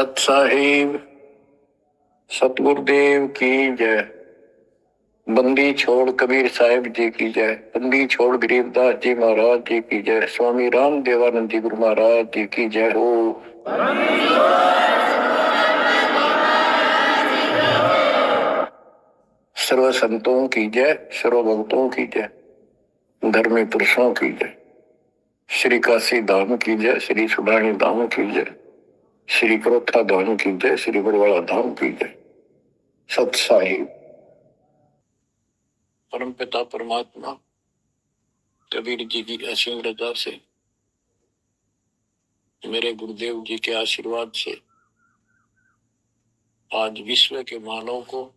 सत साहिब सतगुरुदेव की जय। बंदी छोड़ कबीर साहिब जी की जय। बंदी छोड़ गरीबदास जी महाराज जी की जय। स्वामी राम देवानंद जी गुरु महाराज जी की जय हो। सर्व संतों की जय, सर्व भक्तों की जय, धर्मी पुरुषों की जय। श्री काशी धाम की जय, श्री सुडानी धाम की जय, श्री करोथा धाम की जय, श्री बड़वाड़ा धाम की जय। सत साहिब परम पिता परमात्मा कबीर जी की असीम रजा से, मेरे गुरुदेव जी के आशीर्वाद से आज विश्व के मानव को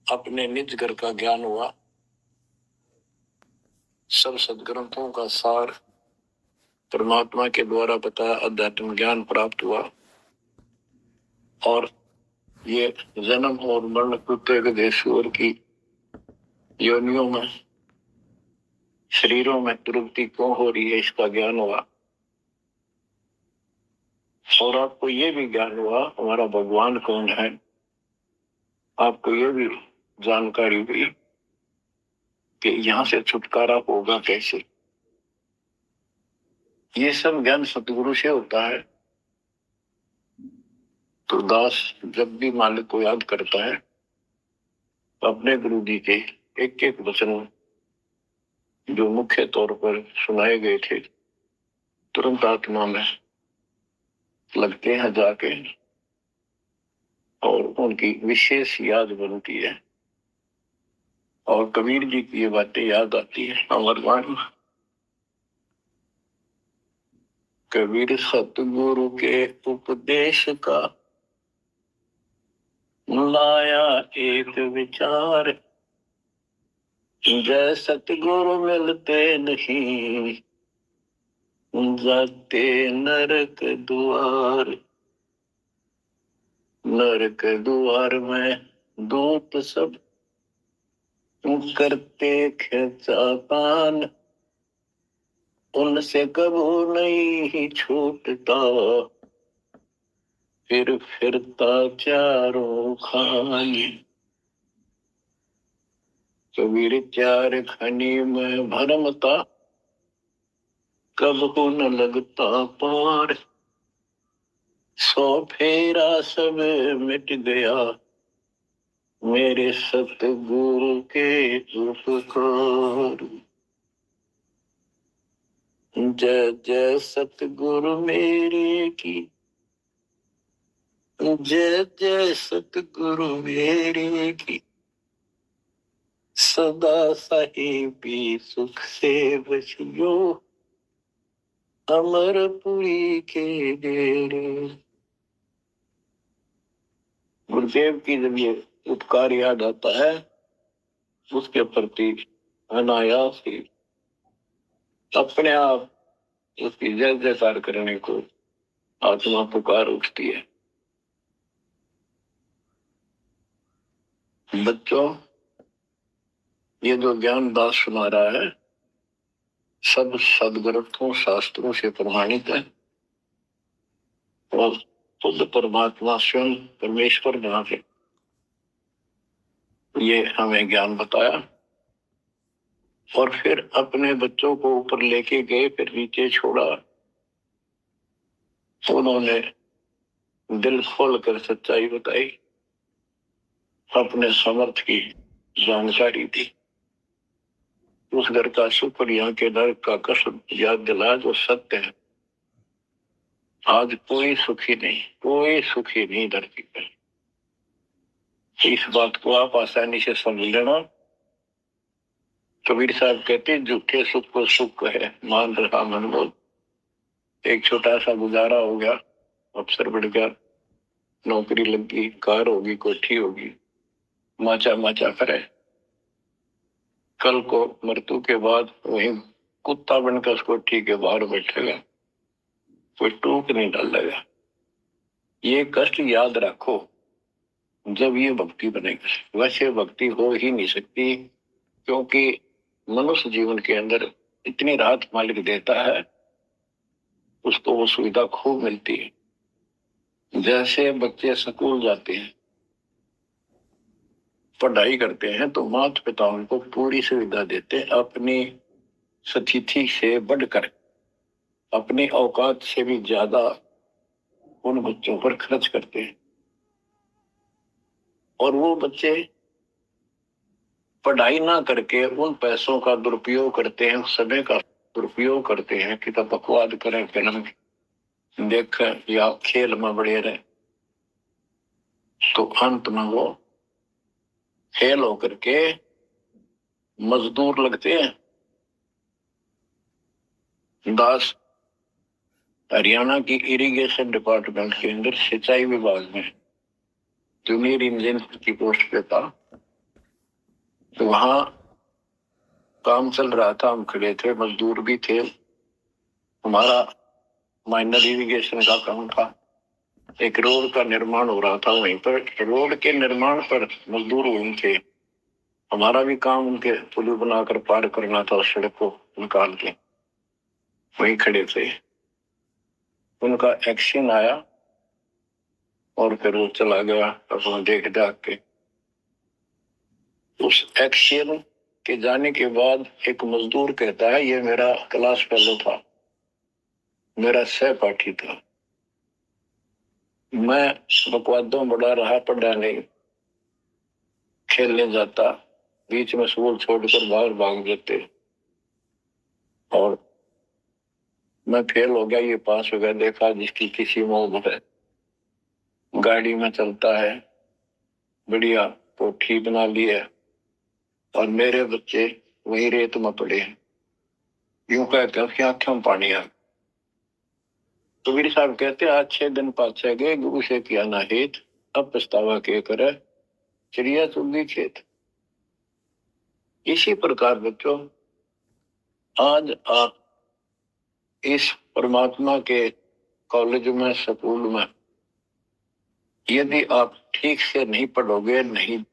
अपने निज घर का ज्ञान हुआ। सब सदग्रंथों का सार परमात्मा के द्वारा बताया अध्यात्म ज्ञान प्राप्त हुआ और ये जन्म और मरण प्रत्येक देशवर की योनियों में, शरीरों में तृप्ति क्यों हो रही है, इसका ज्ञान हुआ। और आपको ये भी ज्ञान हुआ हमारा भगवान कौन है। आपको ये भी जानकारी हुई कि यहां से छुटकारा होगा कैसे। ये सब ज्ञान सतगुरु से होता है। तो दास जब भी मालिक को याद करता है तो अपने गुरु जी के एक एक वचन जो मुख्य तौर पर सुनाए गए थे तुरंत आत्मा में लगते हैं जाके और उनकी विशेष याद बनती है और कबीर जी की ये बातें याद आती है। अमरवाणी कबीर सतगुरु के उपदेश का लाया एक विचार, जय सतगुरु मिलते नहीं जाते नरक द्वार। नरक द्वार में दूत सब करते खिंचातान, उनसे कबू नहीं छूटता फिर फिरता चारों खानी। कबीर चार खनी में भरमता कब को न लगता पार। सौ फेरा सब मिट गया मेरे सतगुरु के उपकार। जय जय सतगुरु मेरे की, जय जय सतगुरु मेरे की, सदा साहिबी सुख से बसियो अमरपुरी के डेरे। गुरुदेव की जब ये उपकार याद आता है उसके प्रति अनायास ही अपने आप उसकी जय जयकार करने को आत्मा पुकार उठती है। बच्चों, ये जो ज्ञान दास सुना रहा है सब सदग्रंथों शास्त्रों से प्रमाणित है और खुद परमात्मा स्वयं परमेश्वर जहां से ये हमें ज्ञान बताया और फिर अपने बच्चों को ऊपर लेके गए, फिर नीचे छोड़ा। उन्होंने दिल खोल कर सच्चाई बताई, अपने समर्थ की जानकारी दी। उस घर का सुख और यहाँ के नरक का कष्ट याद दिलाया जो सत्य है। आज कोई सुखी नहीं, कोई सुखी नहीं धरती पर। इस बात को आप आसानी से समझ लेना। कबीर साहब कहते झूठे सुख को सुख है मान रहा मनमोल। एक छोटा सा गुजारा हो गया, अफसर बढ़ गया, नौकरी लग गई, कार होगी, कोठी होगी, माचा माचा करे। कल को मृत्यु के बाद वही कुत्ता बनकर उस कोठी के बाहर बैठेगा, कोई टूक नहीं डालेगा। ये कष्ट याद रखो जब ये भक्ति बनेगी। वैसे भक्ति हो ही नहीं सकती क्योंकि मनुष्य जीवन के अंदर इतनी राहत मालिक देता है, उसको वो सुविधा खूब मिलती है। जैसे बच्चे स्कूल जाते हैं, पढ़ाई करते हैं, तो माता पिता उनको पूरी सुविधा देते हैं, अपनी स्थिति से बढ़कर, अपनी औकात से भी ज्यादा उन बच्चों पर खर्च करते हैं। और वो बच्चे पढ़ाई ना करके उन पैसों का दुरुपयोग करते हैं, उस समय का दुरुपयोग करते हैं कि तो बकवाद करें, फिल्म देखें या खेल में बढ़े रहे, तो अंत में वो फेल होकर के मजदूर लगते हैं। दास हरियाणा की इरिगेशन डिपार्टमेंट के अंदर सिंचाई विभाग में जूनियर इंजीनियर की पोस्ट पे था, तो वहां काम चल रहा था, हम खड़े थे, मजदूर भी थे, हमारा माइनर इरिगेशन का काम था। एक रोड का निर्माण हो रहा था, वहीं पर रोड के निर्माण पर मजदूर वहीं थे, हमारा भी काम उनके पुल बनाकर पार करना था, उस सड़क को निकाल के वहीं खड़े थे। उनका एक्शन आया और फिर वो चला गया अपना देख दाख के। उस एक्शन के जाने के बाद एक मजदूर कहता है, ये मेरा क्लास फेलो था, मेरा सहपाठी था, मैं बकवादों बड़ा रहा, पढ़ा नहीं, खेलने जाता, बीच में स्कूल छोड़कर बाहर भाग जाते और मैं फेल हो गया, ये पास हो गया। देखा जिसकी किसी मोह है, गाड़ी में चलता है, बढ़िया कोठी बना ली है, और मेरे बच्चे वही रेत में पड़े हैं। यूं कहकर उसकी आंखों में पानी आ। तो वीर साहब कहते, आज 6 दिन पाछे गए, गुरु से किया ना हित, अब पछतावा के करे, चिड़िया चुगी खेत। इसी प्रकार बच्चों, आज आप इस परमात्मा के कॉलेज में, स्कूल में, यदि आप ठीक से नहीं पढ़ोगे, नहीं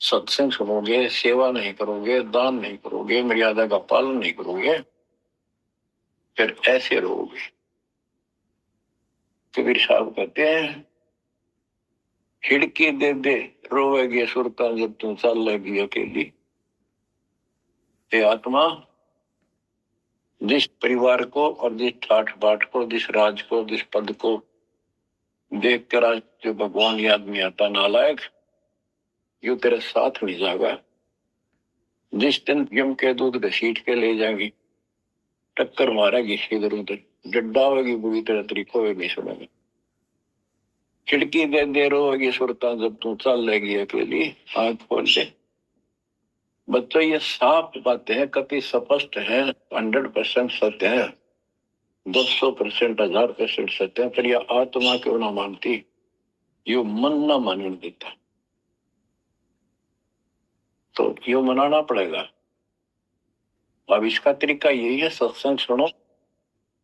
सत्संग सुनोगे, सेवा नहीं करोगे, दान नहीं करोगे, मर्यादा का पालन नहीं करोगे, फिर ऐसे रहोगे। कबीर साहब कहते हैं, खिड़की दे दे रोवेगी सुरता जब तुम चल लगी अकेली। ये आत्मा जिस परिवार को और जिस ठाठ बाट को, जिस राज को, जिस पद को देख कर आज जो भगवान याद नहीं आता, नालायक, यू तेरे साथ नहीं जाएगा। जिस दिन यम के दूध घसीट के ले जाएगी, टक्कर मारेगी इधर उधर, डड्डा होगी बुरी तरह, तरीको नहीं सुनेगी। खिड़की दे दे रोएगी सुरता जब तू चल लेगी अकेली, आंख खोल ले। बच्चों, ये साफ बातें हैं, कति स्पष्ट है, 100% सत्य है, 200%, 1000% सत्य है, पर यह आत्मा क्यों ना मानती, यो मन ना मानने देता, तो यो मनाना पड़ेगा। अब इसका तरीका यही है, सत्संग सुनो,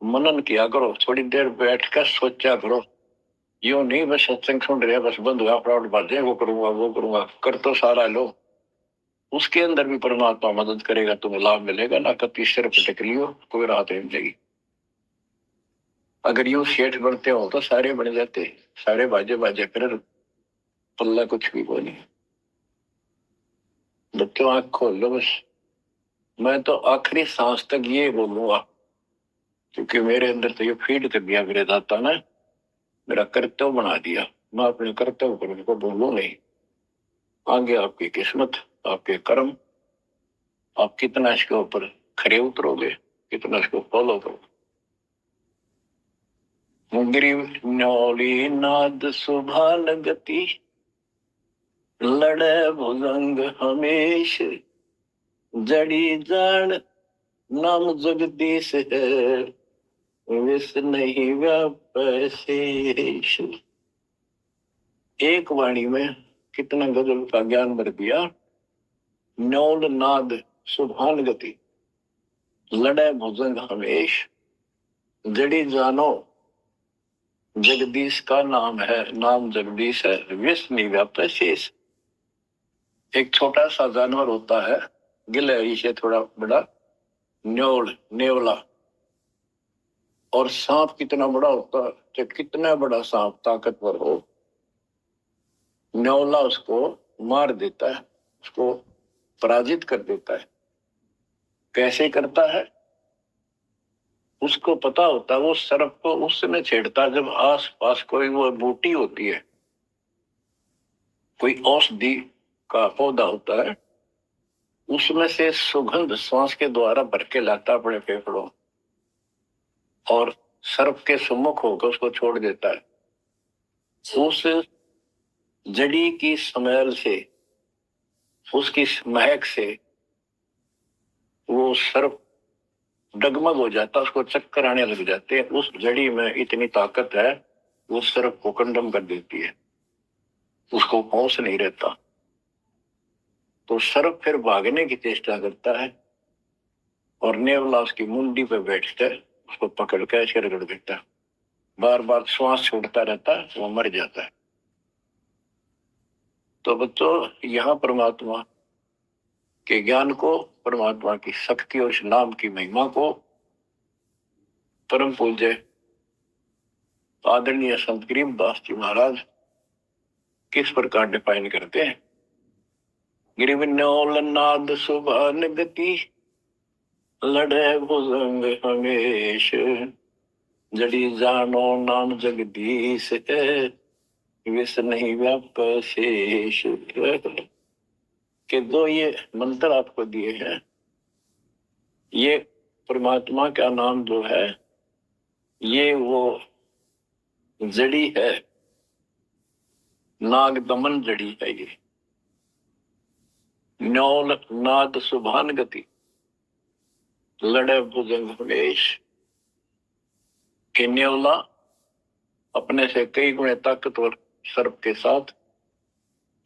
मनन किया करो, थोड़ी देर बैठकर सोचा करो। यो नहीं बस सत्संग सुन रहे, बस बंद हुआ प्राउड बातें, वो करूंगा वो करूंगा, कर तो सारा लो, उसके अंदर भी परमात्मा मदद करेगा, तुम्हें लाभ मिलेगा ना। कभी सिर पटक लियो, कोई राहत नहीं मिलेगी। अगर यूं सेठ बनते हो तो सारे बन जाते, सारे बाजे बाजे कर, पल्ला कुछ भी बोली। बच्चों, आंख खोल लो बस। मैं तो आखिरी सांस तक ये बोलूंगा, क्योंकि मेरे अंदर तो ये फीड कर दिया मेरे दाता ने, मेरा कर्तव्य बना दिया। मैं अपने कर्तव्य पर उनको बोलूं नहीं। आगे आपकी किस्मत, आपके कर्म, आप कितना इसके ऊपर खरे उतरोगे, कितना इसको फॉलो करोगे। गिरी न्योली नाद सुभान गति, लड़े भुजंग हमेश, जड़ी जान नाम जगदीश है, विष नहीं व्यापै शेष। एक वाणी में कितना गजल का ज्ञान भर दिया। न्योल नाद सुभान गति, लड़े भुजंग हमेश, जड़ी जानो जगदीश का नाम है, नाम जगदीश है, विष नहीं व्यापै शेष। एक छोटा सा जानवर होता है, गिलहरी से थोड़ा बड़ा, न्योल, नेवला, और सांप कितना बड़ा होता है, तो कितना बड़ा सांप ताकतवर हो, न्योला उसको मार देता है, उसको पराजित कर देता है। कैसे करता है? उसको पता होता है, वो सर्प को उस समय छेड़ता जब आस पास कोई वो बूटी होती है, कोई औषधि का पौधा होता है, उसमें से सुगंध श्वास के द्वारा भर के लाता अपने फेफड़ों और सर्प के सम्मुख होकर उसको छोड़ देता है। उस जड़ी की स्मेल से, उसकी महक से वो सर्प डगमग हो जाता, उसको चक्कर आने लग जाते हैं। उस जड़ी में इतनी ताकत है, वो सर्प को कंडम कर देती है, उसको होश नहीं रहता। तो सर्प फिर भागने की चेष्टा करता है और नेवला उसकी मुंडी पे बैठकर उसको पकड़ कर ऐसे रगड़ देता है, बार बार श्वास छोड़ता रहता है, वो मर जाता है। तो बच्चों, यहाँ परमात्मा के ज्ञान को, परमात्मा की शक्ति और इस नाम की महिमा को परम पूज्य आदरणीय संत गरीबदास जी महाराज किस प्रकार डिफाइन करते हैं। गिरिविन्योल नाद सुभान गति, लड़े भुजंग हमेश, जड़ी जानो नाम जगदीश है, विष नहीं व्याप शेष। के दो ये मंत्र आपको दिए हैं। ये परमात्मा का नाम जो है, ये वो जड़ी है, नाग दमन जड़ी है। ये न्योल नाद सुभान गति, लड़े भुजंग हमेश। के न्योला अपने से कई गुणे ताकतवर सर्प के साथ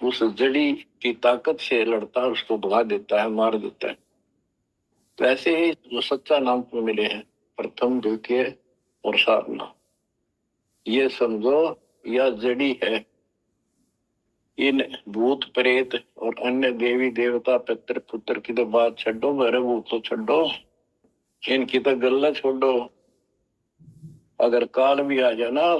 उस जड़ी की ताकत से लड़ता है, उसको भगा देता है, मार देता है। तो ऐसे ही जो सच्चा नाम को मिले हैं, प्रथम, द्वितीय और साधना, ये समझो यह जड़ी है। इन भूत प्रेत और अन्य देवी देवता पितर पुत्र की तो बात छो, मेरे भूत तो छो, इनकी तो गल्ला छोड़ो। अगर काल भी आ जाना,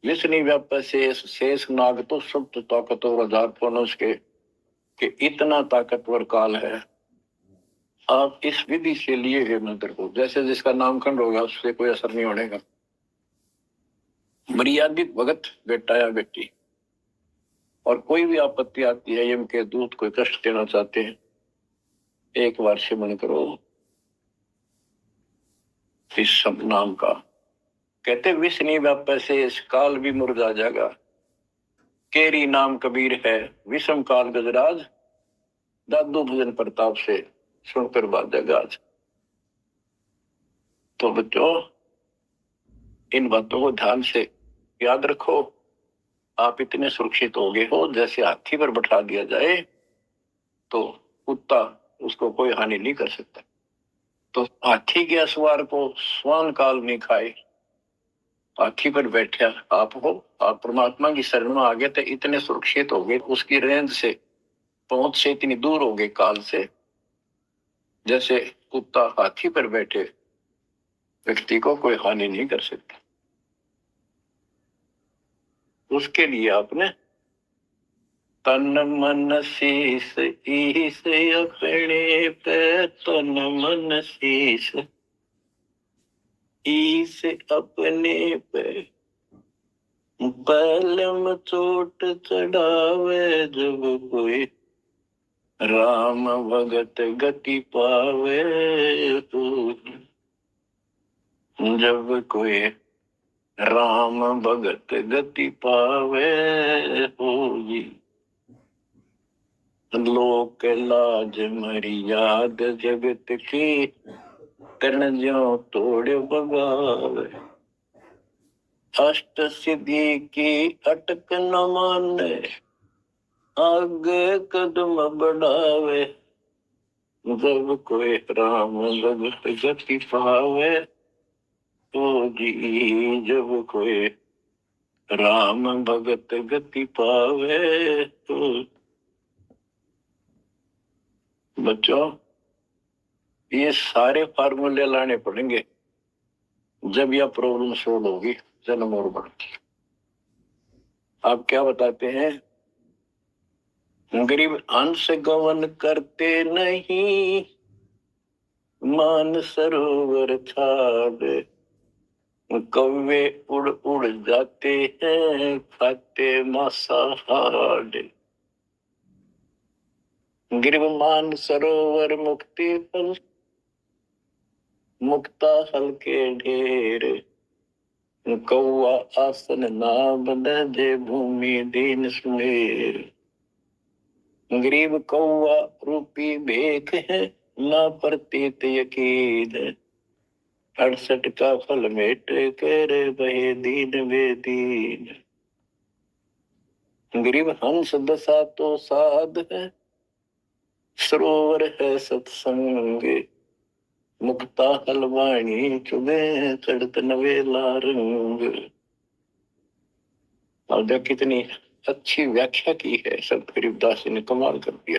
विष्णु व्याप शेष, शेष नाग तो सब तो ताकतवर हजार पनुष के, कि इतना ताकतवर काल है। आप इस विधि से लिए है मंत्र को, जैसे जिसका नामकरण होगा उससे कोई असर नहीं होने का। मर्यादित भगत बेटा या बेटी, और कोई भी आपत्ति आती है, यम के दूत कोई कष्ट देना चाहते हैं, एक बार सिमरन करो इस सब नाम का। कहते विष्णु व्याप से इस काल भी मुरझा जाएगा, केरी नाम कबीर है, विषम काल गजराज, दादू भजन प्रताप से सुनकर बाजेगा आज। तो बच्चों, इन बातों को ध्यान से याद रखो। आप इतने सुरक्षित हो गए हो, जैसे हाथी पर बैठा दिया जाए तो कुत्ता उसको कोई हानि नहीं कर सकता। तो हाथी के असवार को स्वान काल नहीं खाए, हाथी पर बैठे आप हो, आप परमात्मा की शरण में आ गए, तो इतने सुरक्षित हो गए, उसकी रेंज से, पहुंच से इतनी दूर हो गए काल से, जैसे कुत्ता हाथी पर बैठे व्यक्ति को कोई हानि नहीं कर सकता। उसके लिए आपने तन मन शीस ईस अपने पे, तन मन शीस ईस अपने पे, पलम चोट चढ़ावे जब कोई, राम भगत गति पावे तो, जब कोई राम भगत गति पावे होगी, लोक लाज मर्याद जगत की, तन ज्यों तोड़ बगावे, अष्ट सिद्धि की अटक न माने, आगे कदम बढ़ावे, जब कोई राम भगत गति पावे तो जी, जब कोई राम भगत गति पावे तो। बच्चों, ये सारे फार्मूले लाने पड़ेंगे जब यह प्रॉब्लम सोल्व होगी, जन्म और बढ़ती। आप क्या बताते हैं? गरीब अंश गवन करते नहीं, मान सरोवर छाड़, कौवे उड़ उड़ जाते हैं, खाते मांसाहार। गिरव मान सरोवर मुक्ति फल, मुक्ता हल के ढेर, कौआ आसन नाम दे भूमि दीन सुमेर। गरीब कौआ रूपी भेख है, ना प्रतीत यकीन, 68 का फल मेट कर बहे दीन बेदीन। गरीब हंस दशा तो साध है, सरोवर है सत्संग, मुक्ता हलवाणी चुबे चढ़त नवेला रंग। और जो कितनी अच्छी व्याख्या की है संत गरीबदास जी ने, कमाल कर दिया।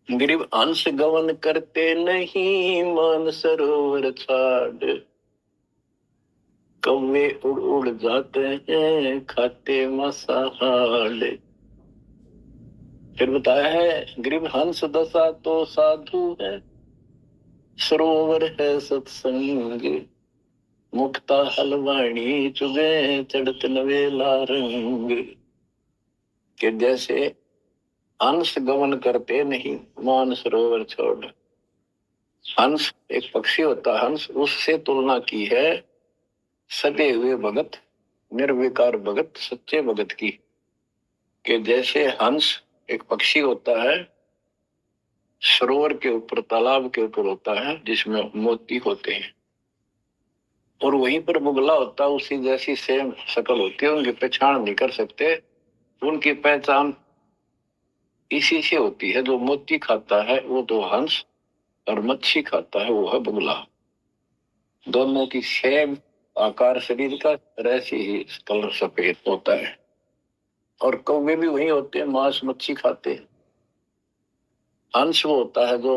गरीब अंश गवन करते नहीं, मान सरोवर छाड़, कौवे उड़ उड़ जाते हैं, खाते मांसाहार। फिर बताया है, गरीब हंस दशा तो साधु है, सरोवर है सत्संग, मुक्ता हलवाणी चुबे चढ़त नवेला रंग। कि जैसे हंस गमन करते नहीं, मान सरोवर छोड़। हंस एक पक्षी होता है, हंस उससे तुलना की है सदे हुए भगत, निर्विकार भगत, सच्चे भगत की। कि जैसे हंस एक पक्षी होता है, सरोवर के ऊपर, तालाब के ऊपर होता है, जिसमें मोती होते हैं, और वहीं पर बुगला होता है, उसी जैसी सेम शक्ल होती है, उनकी पहचान नहीं कर सकते। उनकी पहचान इसी से होती है, जो मोती खाता है वो तो हंस, और मच्छी खाता है वो है बुगला। दोनों की सेम आकार शरीर का, ऐसे ही कलर सफेद होता है। और कौवे भी वही होते हैं, मांस मच्छी खाते हैं। हंस वो होता है जो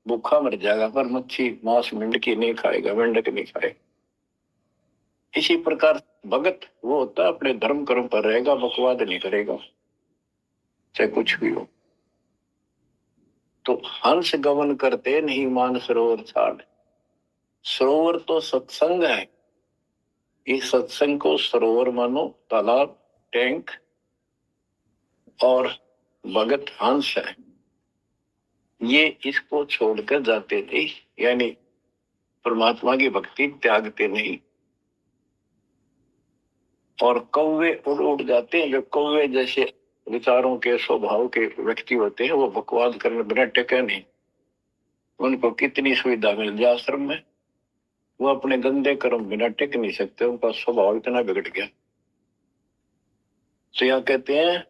भूखा मर जाएगा, पर मच्छी मांस मेंढकी नहीं खाएगा, मेंढक नहीं खाएगा। इसी प्रकार भगत वो होता है अपने धर्म कर्म पर रहेगा, बकवाद नहीं करेगा, चाहे कुछ भी हो। तो हंस गमन करते नहीं, मान सरोवर छाड़। सरोवर तो सत्संग है, इस सत्संग को सरोवर मानो, तालाब, टैंक, और भगत हंस है, ये इसको छोड़कर जाते नहीं, यानी परमात्मा की भक्ति त्यागते नहीं। और कौवे उड़ उड़ जाते हैं, जो कौवे जैसे विचारों के स्वभाव के व्यक्ति होते हैं, वो बकवाद करने बिना टिके नहीं। उनको कितनी सुविधा मिल जाए आश्रम में, वो अपने गंदे कर्म बिना टिक नहीं सकते, उनका स्वभाव इतना बिगड़ गया। तो यहाँ कहते हैं,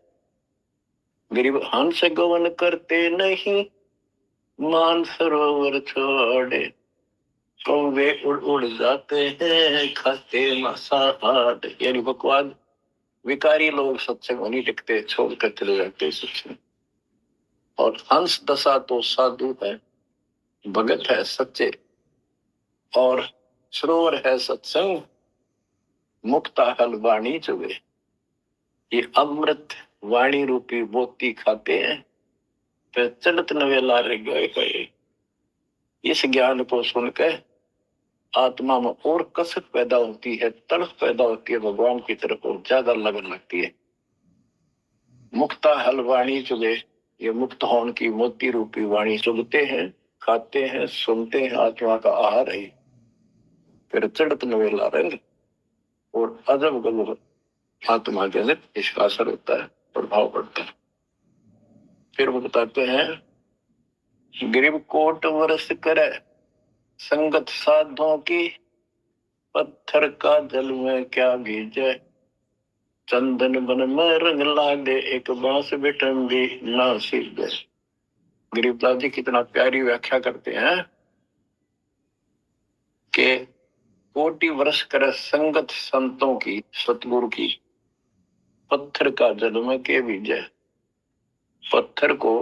गरीब हंस गवन करते नहीं, मान सरोवर छोड़े, कौवे उड़ उड़ जाते हैं, खाते मांसाहार। यानी बकवाद, विकारी लोग सत्संग नहीं टिकते, छोड़कर चले जाते सत्संग। और हंस दशा तो साधु है, भगत है सच्चे, और सरोवर है सत्संग, मुक्ता हल वाणी चुगे। ये अमृत वाणी रूपी मोती खाते हैं, फिर चलत नवेला रह गए। इस ज्ञान को सुनकर आत्मा में और कसक पैदा होती है, तड़प पैदा होती है भगवान की तरफ, और ज्यादा लगन लगती है। मुक्ता हल वाणी चुगे, ये मुक्त होने की मोती रूपी वाणी चुगते हैं, खाते हैं, सुनते हैं, आत्मा का आहार है। फिर चढ़त नवेला रंग, और अजब गजब आत्मा के अंदर इसका असर होता है, प्रभाव पड़ता है। फिर वो बताते हैं, गरीब कोट वर्ष करे, संगत साधों की, पत्थर का जल में क्या भीजे, चंदन बन में रंग लागे, एक बांस बिठन भी ना सीधे। गरीबदास जी कितना प्यारी व्याख्या करते हैं कि कोटि वर्ष करे संगत संतों की, सतगुरु की, पत्थर का जल में के भीजे। पत्थर को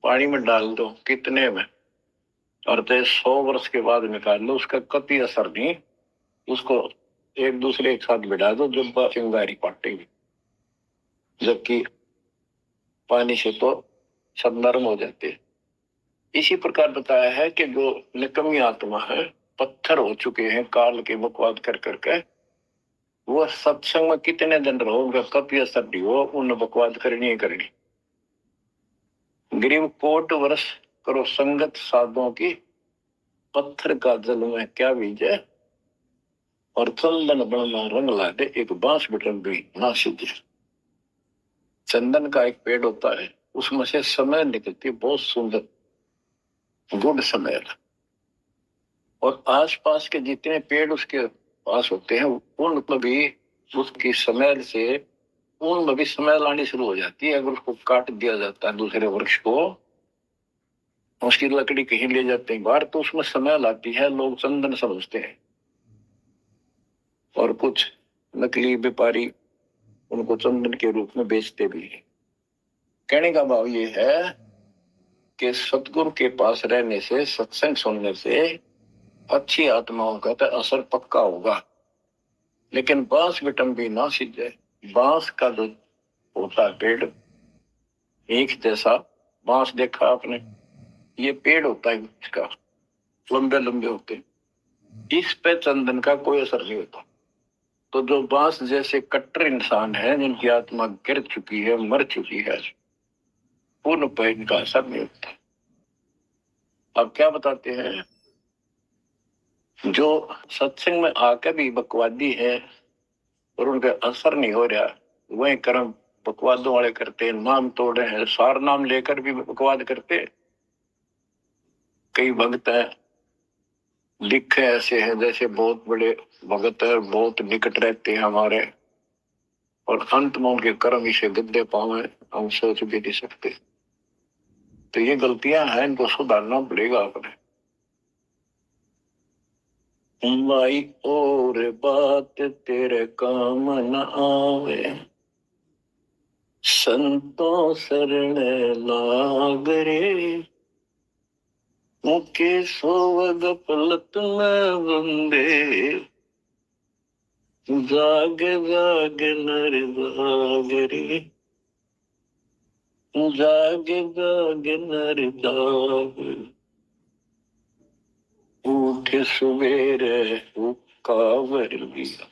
पानी में डाल दो, कितने में, और चाहे 100 वर्ष के बाद निकाल लो, उसका कतई असर नहीं। उसको एक दूसरे एक साथ बिठा दो, जब चिंगारी काटेगी, जबकि पानी से तो सब नरम हो जाते हैं। इसी प्रकार बताया है कि जो निकम्मी आत्मा है, पत्थर हो चुके हैं काल के बकवाद कर करके, वो सत्संग में कितने दिन रहो, उनका कभी असर नहीं हो, उन बकवाद करनी ही करनी। गरीब कोट वर्ष करो संगत साधुओं की, पत्थर का जल में क्या बीज है, और चंदन बनना रंग ला दे, एक बांस बिटन भी ना सीधे। चंदन का एक पेड़ होता है, उसमें से समय निकलती, बहुत सुंदर गुड समय। और आसपास के जितने पेड़ उसके पास होते हैं, उनमें भी उसकी स्मेल से उनमें भी स्मेल आनी शुरू हो जाती है। अगर उसको काट दिया जाता है दूसरे वृक्ष को, उसकी लकड़ी कहीं ले जाते हैं बाहर, तो उसमें स्मेल आती है, लोग चंदन समझते हैं। और कुछ नकली व्यापारी उनको चंदन के रूप में बेचते भी हैं। कहने का भाव ये है कि सतगुरु के पास रहने से, सत्संग सुनने से अच्छी आत्माओं का तो असर पक्का होगा। लेकिन बांस बिटम भी ना सीधे। बांस का जो होता है पेड़, एक जैसा बांस देखा आपने, ये पेड़ होता है इसका, लंबे लंबे होते हैं, इस पे चंदन का कोई असर नहीं होता। तो जो बांस जैसे कट्टर इंसान है, जिनकी आत्मा गिर चुकी है, मर चुकी है, पूर्ण पे इनका असर नहीं होता। अब क्या बताते हैं, जो सत्संग में आकर भी बकवादी है और उनका असर नहीं हो रहा, वही कर्म बकवादों वाले करते हैं, नाम तोड़े हैं, सार नाम लेकर भी बकवाद करते। कई भक्त हैं, लिखे ऐसे हैं जैसे बहुत बड़े भगत है, बहुत निकट रहते हैं हमारे, और अंत में उनके कर्म इसे गद्दे पावे, हम सोच भी नहीं सकते। तो ये गलतियां हैं, इनको सुधारना पड़ेगा अपने। माई और बात तेरे काम न आवे, संतों शरण लाग रे, मुके सोवग पलत में बंदे, जाग जाग नर जाग रे, जाग जाग नर जाग, उठ सवेरे उकावर लिया,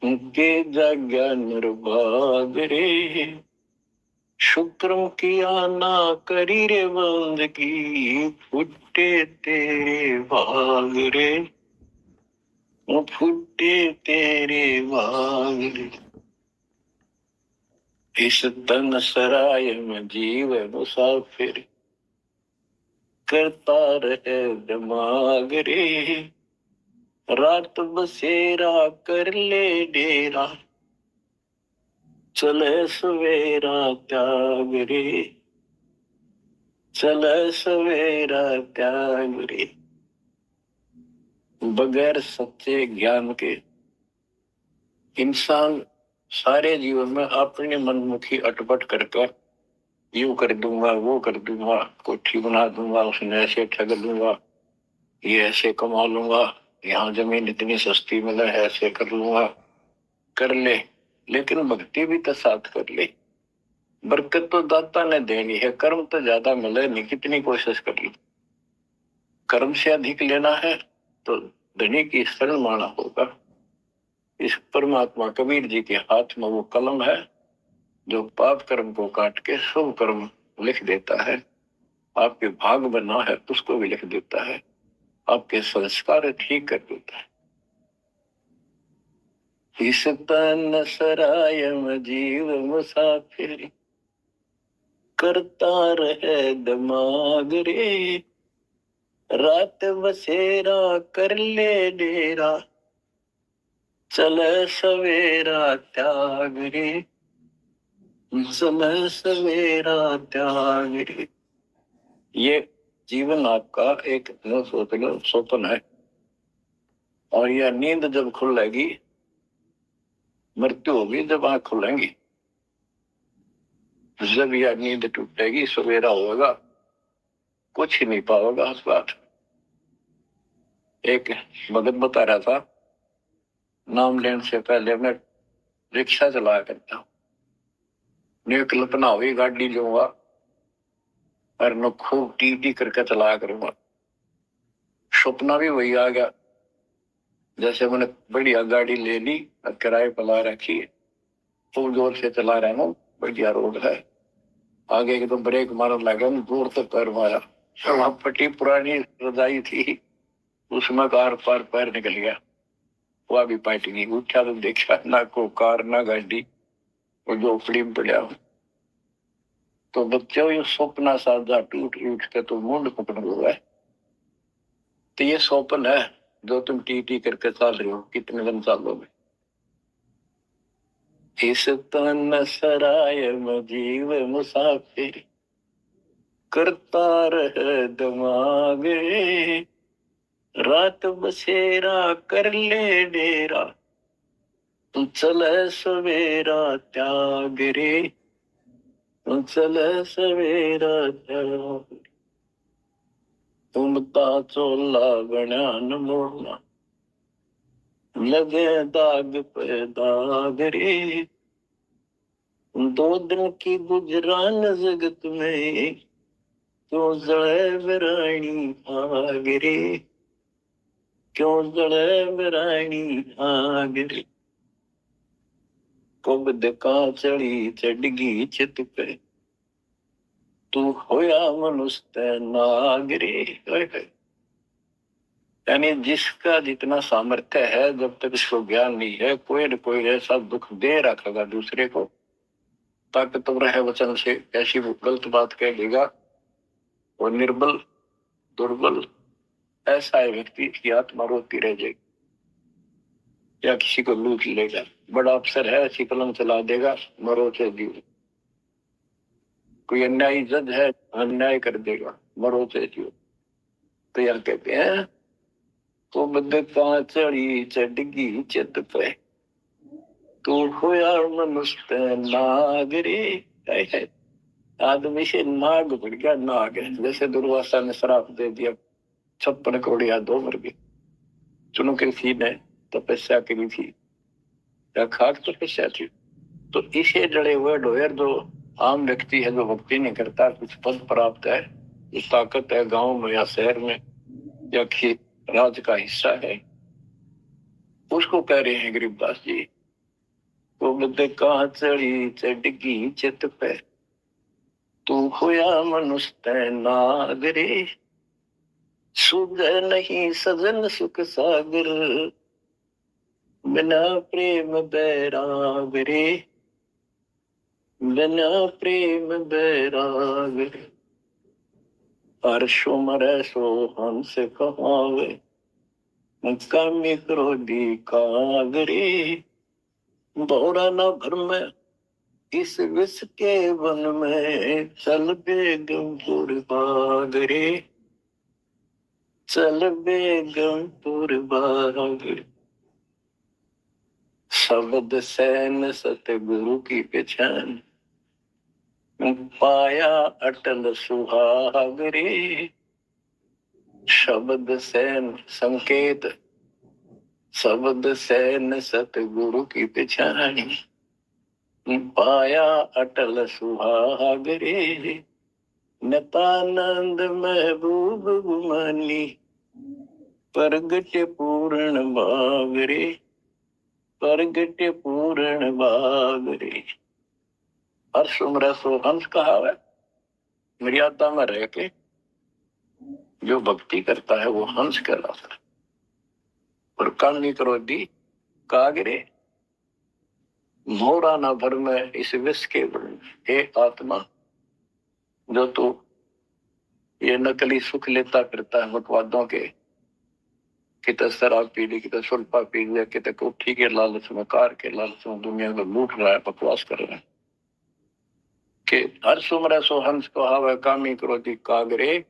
मुके जाग्या निर्भाग रे, शुक्रम किया ना करी रे बंदगी, फुटे तेरे भाग रे, फुटे तेरे भाग रे। इस तन सराय में जीव मुसाफिर, करता रहे दिमाग रे, रात बसेरा कर ले डेरा, चले सवेरा त्याग रे, चले सवेरा त्याग रे। बगैर सच्चे ज्ञान के इंसान सारे जीवन में अपने मनमुखी अटपट करके, यूं कर दूंगा, वो कर दूंगा, कोठी बना दूंगा, उसने ऐसे ठग लूंगा, ये ऐसे कमा लूंगा, यहाँ जमीन इतनी सस्ती मिले, ऐसे कर लूंगा, कर ले। लेकिन भक्ति भी तो साथ कर ले। बरकत तो दाता ने देनी है, कर्म तो ज्यादा मिले नहीं, कितनी कोशिश कर लो। कर्म से अधिक लेना है तो धनी की शरण माना होगा। इस परमात्मा कबीर जी के हाथ में वो कलम है, जो पाप कर्म को काट के शुभ कर्म लिख देता है। आपके भाग बना है उसको भी लिख देता है, आपके संस्कार ठीक कर देता है। इस तन सराय में जीव मुसाफिर, करता रहे दिमाग रे, रात बसेरा कर ले डेरा, चले सवेरा त्याग रे, चले सवेरा त्याग रे। ये जीवन आपका एक सोच लो स्वप्न है, और यह नींद जब खुलेगी, मृत्यु होगी जब आंख खुलेंगी, जब यह नींद टूटेगी, सवेरा होगा, कुछ ही नहीं पाओगा उस बात। एक भगत बता रहा था, नाम लेने से पहले मैं रिक्शा चलाया करता हूँ, ने कल्पना हुई गाड़ी लूंगा और मैं खूब टी करके चलाया करूंगा। सपना भी वही आ गया, जैसे मैंने बढ़िया गाड़ी ले ली और किराए पर ला रखी है, फुल जोर से चला रहा हूँ, बढ़िया रोड है, आगे एकदम ब्रेक मारने लगा, दूर तक पैर मारा, वहां पट्टी पुरानी रजाई थी, उसमें कार पार पैर निकल गया, वह भी पाट गई। उठा तो देखा ना को कार ना गाड़ी, और जो फिल्म पड़ा। तो बच्चों ये सपना साजा टूट टूट के तो मुंड पकड़ हुआ है। तो ये स्वप्न है जो तुम टी करके चल रहे हो, कितने दिन चलोगे। इस तन सराय में जीव मुसाफिर करता रहे दिमाग रे, रात बसेरा कर ले डेरा, तू चले सवेरा त्याग रे, तू चले सवेरा त्याग। तुम ता चोला बन्यान मोड़ना, लगे दाग पे दाग रे, दो दिन की गुजरान जगत में, क्यों जड़े विरानी आग रे, क्यों जड़े विरानी आग रे। कब दिखा चढ़ी चढ़गी चित पे, तू होया मनुष्य नाग रे। यानी जिसका जितना सामर्थ्य है, जब तक इसको ज्ञान नहीं है, कोई न कोई ऐसा दुख दे रखेगा दूसरे को, ताकतवर है वचन से ऐसी वो गलत बात कह देगा, और निर्बल दुर्बल ऐसा है व्यक्ति की आत्मा रोती रह जाएगी, या किसी को लूट लेगा। बड़ा अफसर है, ऐसी कलम चला देगा, मरो से जीव। कोई अन्यायी जज है, अन्याय कर देगा, मरो से जीव। तो यह कहते हैं, तो बदका चढ़ी चढ़गी चित पे, तू होया मनुष्य नाग रे। आदमी से नाग बढ़ गया, नाग है। जैसे दुर्वासा ने श्राप दे दिया, 56 करोड़ या 2 मर गए। चुनो किसी ने तपस्या करी थी, या खाक तपस्या थी। तो इसे जड़े हुए ढोयर जो आम व्यक्ति है, जो भक्ति नहीं करता, कुछ पद प्राप्त है, कुछ ताकत है गांव में या शहर में या खेत राज का हिस्सा है, उसको कह रहे हैं गरीबदास जी, वो बदे कहा चढ़ी चढ़गी चित पे, तू होया मनुष्य नाग रे, सुध नहीं सजन सुख सागर, बिना प्रेम बैराग रे, बिना प्रेम बैराग रे। हर्षो मरे सो हंस कहावे, कामी क्रोधी काग रे, भौरा न भर में इस विष के वन में, चल बेगमपुर बाग रे, चल बेगमपुर बाग रे। शब्द सैन सतगुरु की पहचान, पाया अटल सुहाग रे। शब्द सैन संकेत, शब्द सैन सतगुरु की पहचान, पाया अटल सुहाग रे। नतानंद महबूब गुमानी, प्रगट पूर्ण भाग रे, प्रगट पूर्ण भाग रे। हर्ष उम्र सो हंस कहा है, मर्यादा में रह के जो भक्ति करता है वो हंस कहलाता है। और कामी क्रोधी कागरे, मोरा ना भर में इस विष के, हे आत्मा, जो तू ये नकली सुख लेता फिरता है मतवादों के, कितने शराब पी ली, कितने सुल्फा पी लिया, कितने कोठी के लालच में, कार के लालच में दुनिया को लूट रहा है, बकवास कर रहा है। कि हर सुमर सो हंस को हावे, कामी क्रोधी कागरे,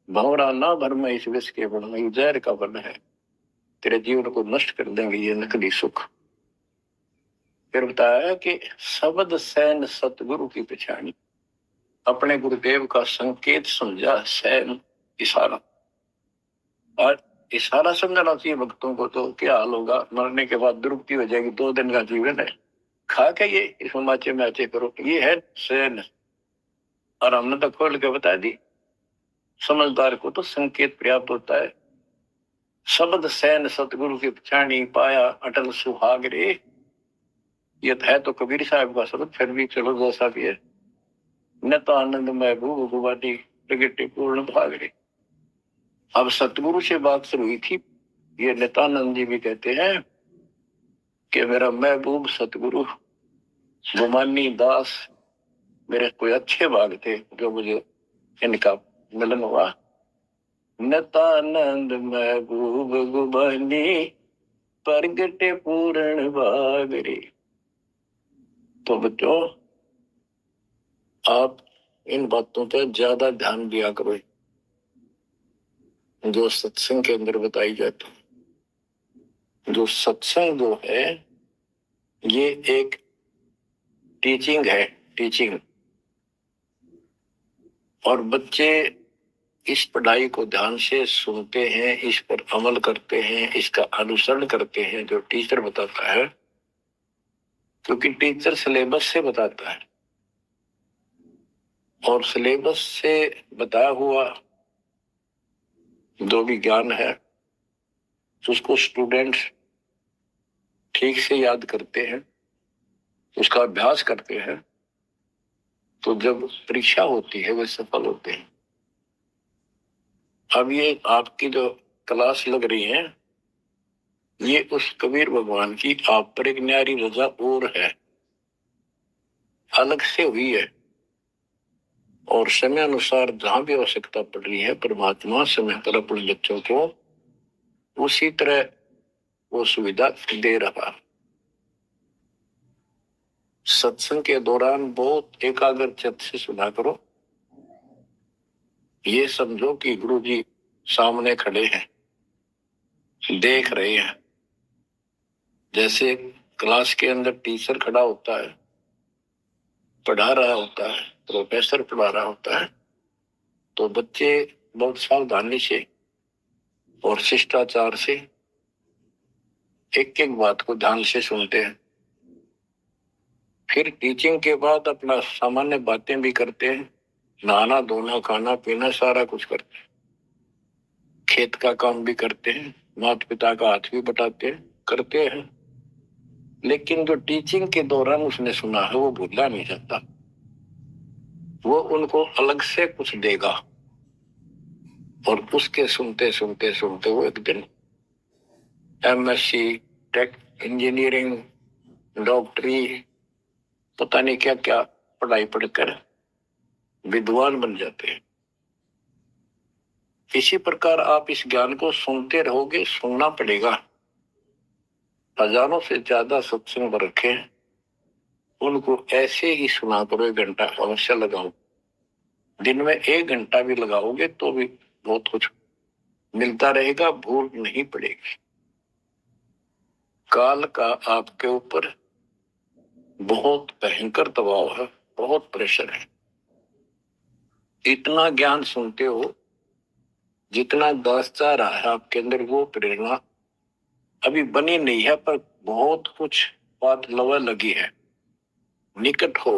भंवरा ना भर में इस विष के बन में, जहर का बन है, तेरे जीवन को नष्ट कर देंगे ये नकली सुख। फिर बताया कि शब्द सैन सतगुरु की पहचानी, अपने गुरुदेव का संकेत समझा, सैन इशारा। और इशारा समझना चाहिए भक्तों को, तो क्या हाल होगा, मरने के बाद दुर्गति हो जाएगी। 2 दिन का जीवन है, खा के ये इस माचे मैचे करो, ये है सैन। और हमने तो खोल के बता दी, समझदार को तो संकेत पर्याप्त होता है। शब्द सैन सतगुरु की पछाणी, पाया अटल सुहाग रे। ये है तो कबीर साहब का शब्द, फिर भी चलो जैसा भी है। न तो आनंद महबूब भगवानी प्रगटे पूर्ण भाग रे। अब सतगुरु से बात शुरू हुई थी। ये नित्यानंद जी भी कहते हैं कि मेरा महबूब सतगुरु गुमानी दास, मेरे कोई अच्छे भाग थे जो मुझे इनका मिलन हुआ। नित्यानंद महबूब गुमानी प्रगटे पूर्ण भाग रे। तो बच्चों, आप इन बातों पर ज्यादा ध्यान दिया करो जो सत्संग के अंदर बताई जाती। जो सत्संग जो है ये एक टीचिंग है, टीचिंग। और बच्चे इस पढ़ाई को ध्यान से सुनते हैं, इस पर अमल करते हैं, इसका अनुसरण करते हैं जो टीचर बताता है, क्योंकि टीचर सिलेबस से बताता है। और सिलेबस से बताया हुआ जो भी ज्ञान है उसको स्टूडेंट्स ठीक से याद करते हैं, उसका अभ्यास करते हैं, तो जब परीक्षा होती है वे सफल होते हैं। अब ये आपकी जो क्लास लग रही है, ये उस कबीर भगवान की आप पर एक न्यारी रजा और है, अलग से हुई है। और समय अनुसार जहां भी आवश्यकता पड़ रही है, परमात्मा समय पर अपने बच्चों को उसी तरह वो सुविधा दे रहा। सत्संग के दौरान बहुत एकाग्र चित्त से सुना करो। ये समझो कि गुरु जी सामने खड़े हैं, देख रहे हैं। जैसे क्लास के अंदर टीचर खड़ा होता है, पढ़ा रहा होता है, प्रोफेसर पढ़ा रहा होता है, तो बच्चे बहुत सावधानी से और शिष्टाचार से एक एक बात को ध्यान से सुनते हैं। फिर टीचिंग के बाद अपना सामान्य बातें भी करते हैं, नहाना धोना खाना पीना सारा कुछ करते हैं, खेत का काम भी करते हैं, माता पिता का हाथ भी बटाते हैं, करते हैं। लेकिन जो टीचिंग के दौरान उसने सुना है वो भूलना नहीं चाहता, वो उनको अलग से कुछ देगा। और उसके सुनते सुनते सुनते वो एक दिन एमएससी, टेक, इंजीनियरिंग, डॉक्टरी, पता नहीं क्या क्या पढ़ाई पढ़कर विद्वान बन जाते हैं। इसी प्रकार आप इस ज्ञान को सुनते रहोगे, सुनना पड़ेगा। हजारों से ज्यादा सत्संग रखे, उनको ऐसे ही सुना करो। 1 घंटा अवश्य लगाओ, दिन में 1 घंटा भी लगाओगे तो भी बहुत कुछ मिलता रहेगा, भूल नहीं पड़ेगी। काल का आपके ऊपर बहुत भयंकर दबाव है, बहुत प्रेशर है। इतना ज्ञान सुनते हो, जितना दास चाह रहा है आपके अंदर, वो प्रेरणा अभी बनी नहीं है, पर बहुत कुछ बात लवा लगी है। निकट हो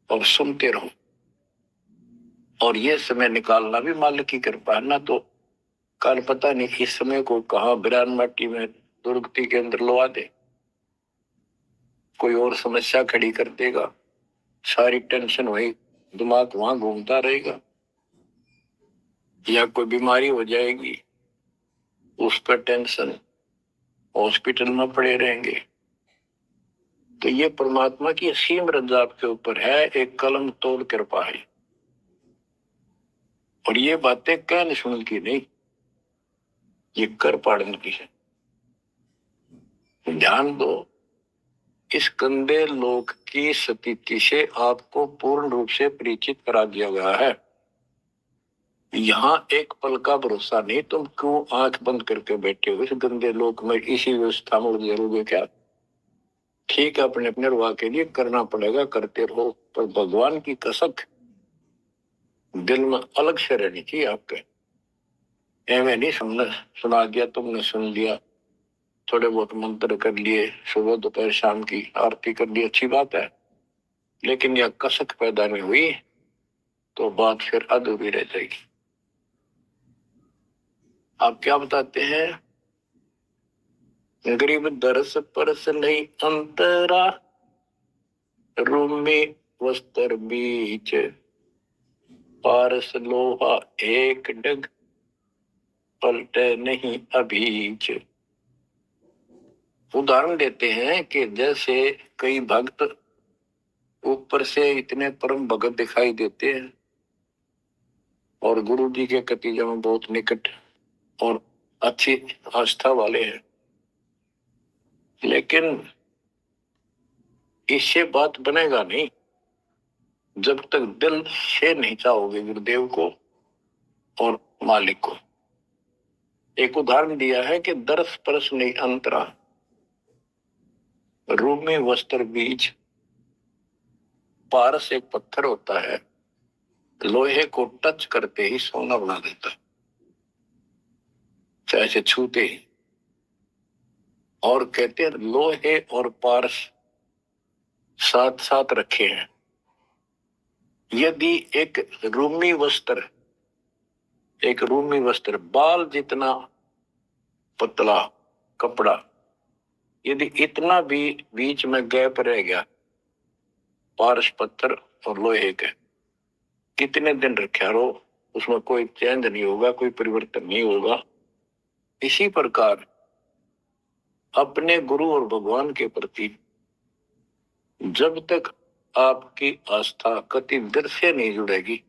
और सुनते रहो। और ये समय निकालना भी मालिक की कृपा है ना, तो कल पता नहीं इस समय को कहा बिरान माटी में दुर्गति के अंदर लवा दे, कोई और समस्या खड़ी कर देगा, सारी टेंशन वही दिमाग वहां घूमता रहेगा, या कोई बीमारी हो जाएगी उस पर टेंशन, हॉस्पिटल में पड़े रहेंगे। तो ये परमात्मा की असीम रजा आपके ऊपर है, एक कलम तोड़ कृपा है। और ये बातें कहने सुन की नहीं, ये कर पाड़ने की है। ध्यान दो, इस गंदे लोक की स्थिति से आपको पूर्ण रूप से परिचित करा दिया गया है। यहाँ एक पल का भरोसा नहीं, तुम क्यों आंख बंद करके बैठे हो इस गंदे लोक में, इसी व्यवस्था में जरूर क्या? ठीक है, अपने अपने रुआ के लिए करना पड़ेगा, करते रहो, पर भगवान की कसक दिल में अलग से रहनी चाहिए आपके। एवं नहीं सुना दिया, तुमने सुन लिया, थोड़े बहुत मंत्र कर लिए, सुबह दोपहर शाम की आरती कर ली, अच्छी बात है, लेकिन यह कसक पैदा नहीं हुई तो बात फिर अधूरी रह जाएगी। आप क्या बताते हैं? गरीब दरस परस नहीं अंतरा, रूमी वस्त्र बीच, पारस लोहा एक डग, पलटे नहीं अभीच। उदाहरण देते हैं कि जैसे कई भक्त ऊपर से इतने परम भगत दिखाई देते हैं और गुरु जी के प्रति जब बहुत निकट और अच्छी आस्था वाले हैं, लेकिन इससे बात बनेगा नहीं जब तक दिल से नहीं चाहोगे गुरुदेव को और मालिक को। एक उदाहरण दिया है कि दरस परस नहीं अंतरा, रूमी वस्त्र बीच। पारस एक पत्थर होता है, लोहे को टच करते ही सोना बना देता है, चाहे से छूते ही। और कहते हैं लोहे और पारस साथ साथ रखे हैं। यदि एक रूमी वस्त्र बाल जितना पतला कपड़ा, यदि इतना भी बीच में गैप रह गया पारस पत्थर और लोहे के, कितने दिन रखा रहो उसमें कोई चेंज नहीं होगा, कोई परिवर्तन नहीं होगा। इसी प्रकार अपने गुरु और भगवान के प्रति जब तक आपकी आस्था कति दिल से नहीं जुड़ेगी,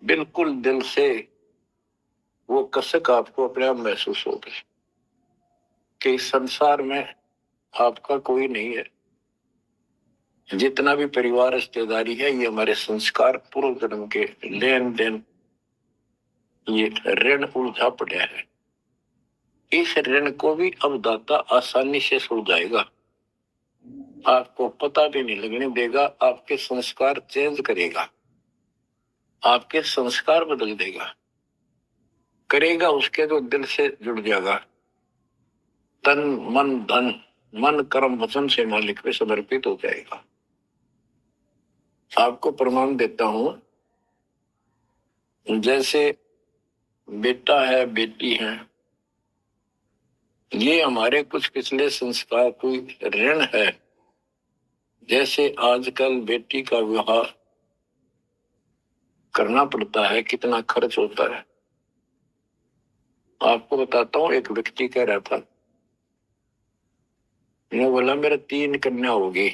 बिल्कुल दिल से, वो कसक आपको अपने आप महसूस होगी कि इस संसार में आपका कोई नहीं है। जितना भी परिवार रिश्तेदारी है, ये हमारे संस्कार पूर्व जन्म के लेन देन, ये ऋण उलझा पड़ा है। इस ऋण को भी अब दाता आसानी से सुलझाएगा, आपको पता भी नहीं लगने देगा। आपके संस्कार चेंज करेगा, आपके संस्कार बदल देगा, करेगा उसके जो दिल से जुड़ जाएगा। तन मन धन, मन कर्म वचन से मालिक पे समर्पित हो जाएगा। आपको प्रमाण देता हूं, जैसे बेटा है बेटी है, ये हमारे कुछ पिछले संस्कार कोई ऋण है। जैसे आजकल बेटी का विवाह करना पड़ता है, कितना खर्च होता है। आपको बताता हूँ, एक व्यक्ति कह रहा था, मैं बोला मेरा 3 कन्या होगी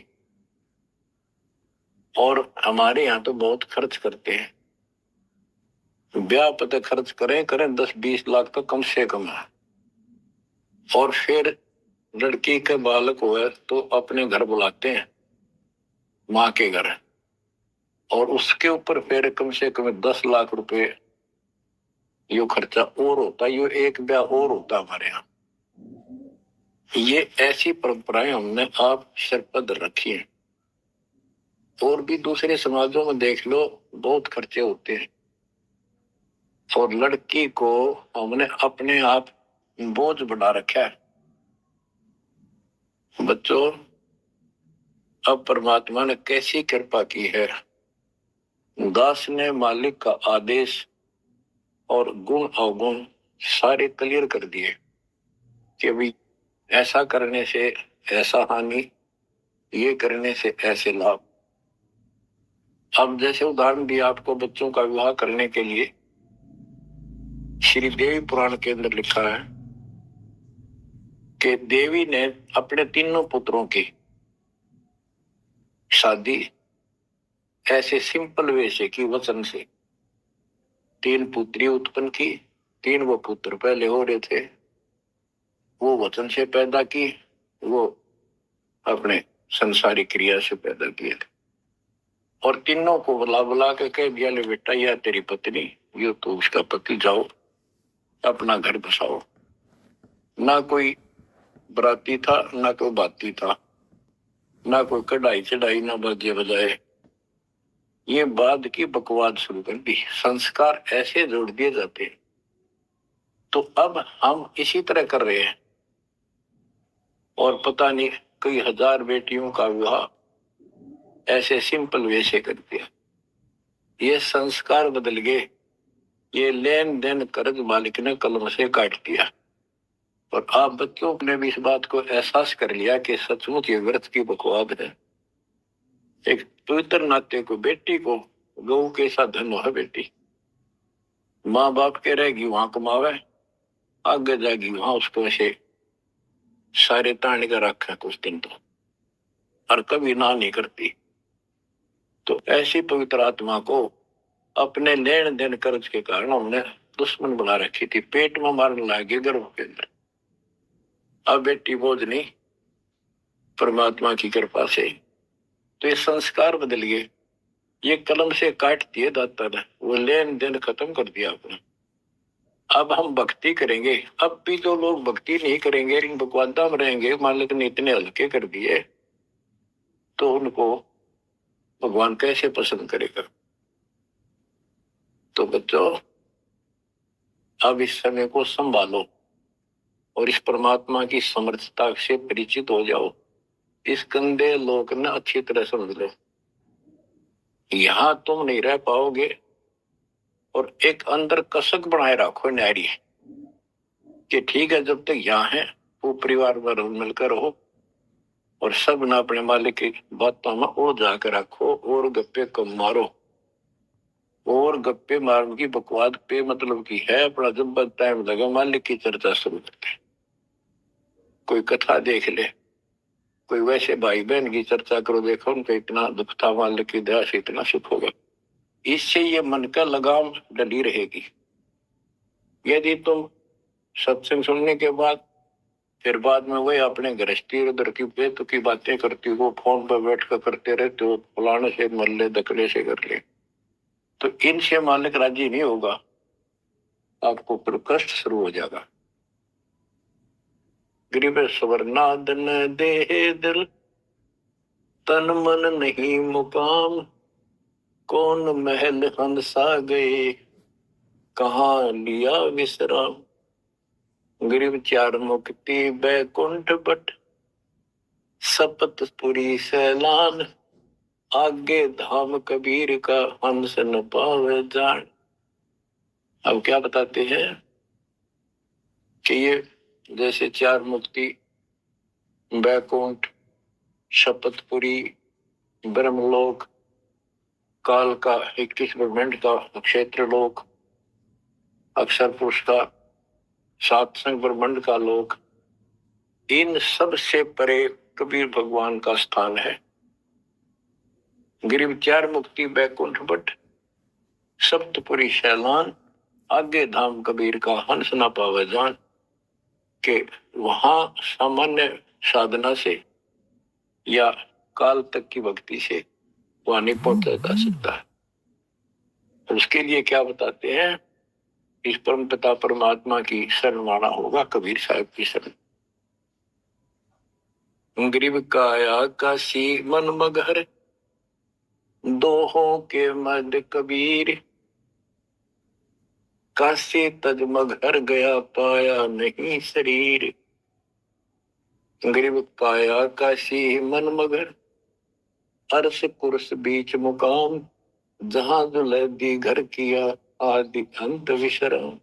और हमारे यहाँ तो बहुत खर्च करते हैं, ब्याह पता खर्च करें 10-20 लाख तो कम से कम है। और फिर लड़की के बालक हुए तो अपने घर बुलाते हैं, माँ के घर, और उसके ऊपर फिर कम से कम 10 लाख रुपए यो खर्चा और होता है। यो एक ब्याह और होता है हमारे यहाँ। ये ऐसी परंपराएं हमने आप सिर पर रखी हैं। और भी दूसरे समाजों में देख लो, बहुत खर्चे होते हैं, और लड़की को हमने अपने आप बोझ बढ़ा रखा है। बच्चों, अब परमात्मा ने कैसी कृपा की है, दास ने मालिक का आदेश और गुण अवगुण सारे क्लियर कर दिए कि भाई ऐसा करने से ऐसा हानि, ये करने से ऐसे लाभ। अब जैसे उदाहरण दिया आपको बच्चों का विवाह करने के लिए, श्री देवी पुराण के अंदर लिखा है कि देवी ने अपने तीनों पुत्रों की शादी ऐसे सिंपल वे से की, वचन से। 3 पुत्री उत्पन्न की, 3 वो पुत्र पहले हो रहे थे, वो वचन से पैदा की, वो अपने संसारिक क्रिया से पैदा किए थे। और तीनों को बुला बुला के कह दिया, ले बेटा यह तेरी पत्नी, ये तो उसका पति, जाओ अपना घर बसाओ। ना कोई बराती था, ना कोई बाती था, ना कोई कढ़ाई चढ़ाई, ना बाजे बजाए, ये बाद की बकवाद शुरू कर दी, संस्कार ऐसे जोड़ दिए जाते हैं। तो अब हम इसी तरह कर रहे हैं और पता नहीं कई हजार बेटियों का विवाह ऐसे सिंपल वे से कर दिया। ये संस्कार बदल गए, ये लेन देन कर्ज मालिक ने कलम से काट दिया। और आप बच्चों ने भी इस बात को एहसास कर लिया कि सचमुच ये व्रत की बकवाद है। एक पवित्र नाते को बेटी को गौ के साथ धन है बेटी, माँ बाप के रहेगी वहां कमावे, आगे जाएगी वहां उसको ऐसे सारे ताने का रखा कुछ दिन तो, और कभी ना नहीं करती। तो ऐसी पवित्र आत्मा को अपने लेन देन कर्ज के कारण हमने दुश्मन बना रखी थी, पेट में मारने लगे गर्भ के अंदर। अब बेटी बोझ नहीं, परमात्मा की कृपा से तो ये संस्कार बदल गए। ये कलम से काट दिए दाता ने, वो लेन देन खत्म कर दिया आपने। अब हम भक्ति करेंगे। अब भी जो लोग भक्ति नहीं करेंगे, इन बकवादा में रहेंगे, मालिक ने इतने हल्के कर दिए, तो उनको भगवान कैसे पसंद करेगा। तो बच्चों अब इस समय को संभालो और इस परमात्मा की समर्थता से परिचित हो जाओ। इस गंदे लोक ने अच्छी तरह समझ लो, यहां तुम नहीं रह पाओगे। और एक अंदर कसक बनाए रखो न्यारी कि ठीक है, जब तक यहाँ है वो परिवार में मिलकर रहो और सब ना अपने मालिक की बातों में और जाकर रखो और गप्पे कम मारो। और गप्पे मारने की बकवाद पे मतलब की है अपना, जब टाइम लगा मालिक की चर्चा शुरू करते, कोई कथा देख ले, कोई वैसे भाई बहन की चर्चा करो, देखो उनका इतना दुख था, मालिक की दया से इतना सुख होगा। इससे ये मन का लगाम डली रहेगी। यदि तुम सत्संग सुनने के बाद फिर बाद में वही अपने गृहस्थी उधर की बेतु की बातें करती हो, फोन पर बैठ कर करते रहते हो, फलाने से मल ले, दकड़े से कर ले, तो इनसे मालिक राजी नहीं होगा, आपको फिर कष्ट शुरू हो जाएगा। गरीब स्वर्णादन देह दिल तन मन नहीं मुकाम, कौन महल हंसा गए कहाँ लिया विश्राम। गरीब चार मुक्ति बैकुंठ बट सपतपुरी सैलान, आगे धाम कबीर का हंस न पावे जान। अब क्या बताते हैं कि ये जैसे चार मुक्ति, बैकुंठ, शपथपुरी, ब्रह्मलोक, काल का 21 ब्रह्मांड का क्षेत्र लोक, अक्षर पुरुष का सातसंग ब्रह्मांड का लोक, इन सब से परे कबीर भगवान का स्थान है। गिरिव चार मुक्ति बैकुंठ बट सप्तपुरी शैलान, आगे धाम कबीर का हंस ना पावे जान, के वहां सामान्य साधना से या काल तक की भक्ति से वहां नहीं पहुंचा जा सकता है। उसके लिए क्या बताते हैं, इस परम पिता परमात्मा की शरण माना होगा, कबीर साहब की शरण। गरीब काया काशी मन मगहर, दोहों के मद कबीर, काशी तज मगहर गया पाया नहीं शरीर। गरीब काया काशी मन मगर, अर्श कुर्स बीच मुकाम, जहां दुलैदी घर किया आदि अंत विश्राम।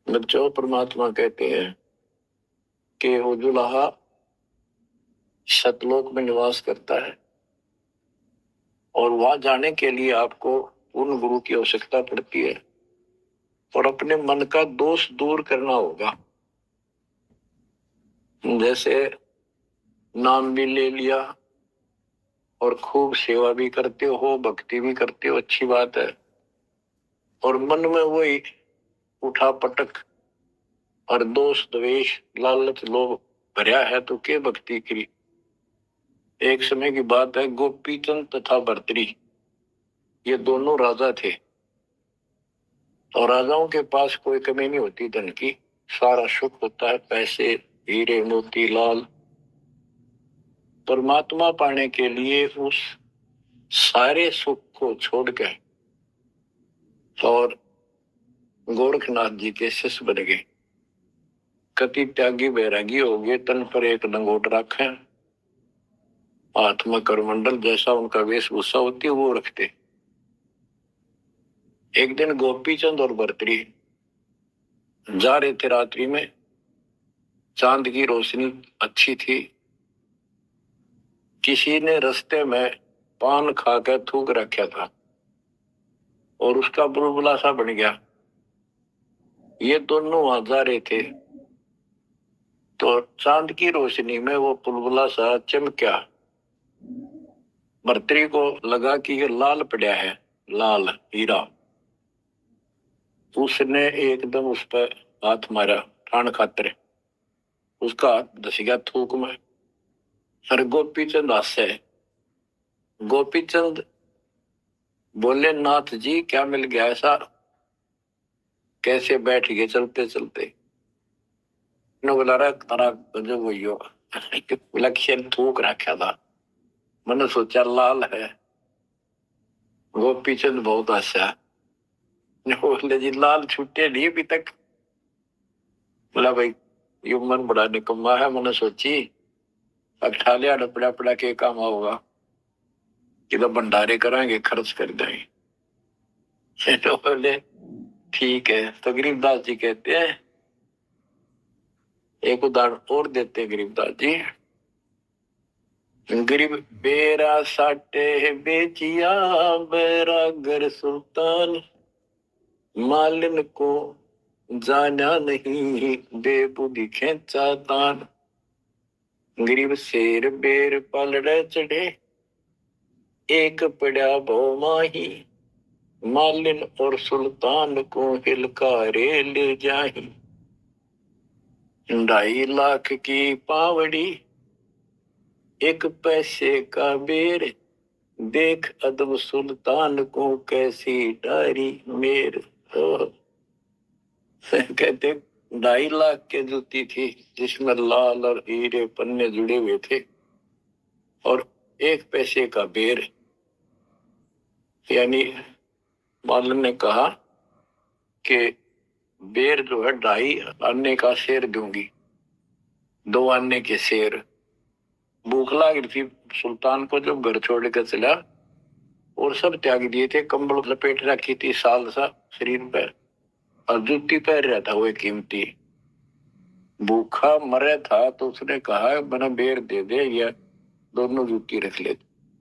बच्चों परमात्मा कहते हैं कि वो दुल्हा सतलोक में निवास करता है और वहां जाने के लिए आपको पूर्ण गुरु की आवश्यकता पड़ती है और अपने मन का दोष दूर करना होगा। जैसे नाम भी ले लिया और खूब सेवा भी करते हो, भक्ति भी करते हो, अच्छी बात है, और मन में वही उठा पटक और दोष द्वेष लालच लोभ भरया है तो के भक्ति करी। एक समय की बात है, गोपीचंद तथा भर्तरी ये दोनों राजा थे और राजाओं के पास कोई कमी नहीं होती धन की, सारा सुख होता है, पैसे हीरे मोती लाल। परमात्मा पाने के लिए उस सारे सुख को छोड़ के और गोरखनाथ जी के शिष्य बन गए। कति त्यागी बैरागी हो गए, तन पर एक लंगोट रखे, हाथ में करमंडल, जैसा उनका वेशभूषा होती है वो रखते। एक दिन गोपीचंद और भर्तरी जा रहे थे रात्रि में, चांद की रोशनी अच्छी थी। किसी ने रास्ते में पान खाकर थूक रखा था और उसका बुलबुला सा बन गया। ये दोनों वहां जा रहे थे तो चांद की रोशनी में वो बुलबुला सा चमका। भर्तरी को लगा कि ये लाल पड़ा है, लाल हीरा। उसने एकदम उस पर हाथ मारा ठाण खातर, उसका हाथ धस गया थूक में। सर गोपीचंद हंसे। गोपीचंद बोले, नाथ जी क्या मिल गया ऐसा, कैसे बैठ गए चलते चलते? बोला रहा तारा जो भैया लक्ष्य थूक रखा था, मैंने सोचा लाल है। गोपीचंद बहुत हंसा। बोले जी लाल छूटे नहीं अभी तक। बोला भाई ये मन बड़ा निकम्मा है, मैंने सोची अठा लिया डपड़ा पड़ा के काम होगा कि तो भंडारे कराएंगे, खर्च कर देंगे। तो बोले ठीक है। तो गरीबदास जी कहते हैं, एक उदाहरण और देते हैं गरीबदास जी। गरीब बेरा साटे बेचिया बैरागर सुल्तान, मालिन को जाना नहीं बेबुद्धि खेचा तान। गरीब शेर बेर पलड़े चढ़े, एक पड़ा भो माही, मालिन और सुल्तान को हिलकारे ले जाही। 2.5 लाख की पावड़ी, एक पैसे का बेर, देख अदब सुल्तान को कैसी डारी मेर। कहते 2.5 लाख के जूती थी जिसमें लाल और हीरे पन्ने जुड़े हुए थे, और 1 पैसे का बेर। यानी मालन ने कहा कि बेर जो है 2.5 आने का शेर दूंगी, 2 आने के शेर। भूख लग रही थी सुल्तान को, जब घर छोड़ कर चला और सब त्याग दिए थे, कंबल लपेट रखी थी साल सा शरीर पर, और जूती पहन रहा था वो कीमती। भूखा मरे था तो उसने कहा मैंने बेर दे दे, या दोनों जूती रख ले,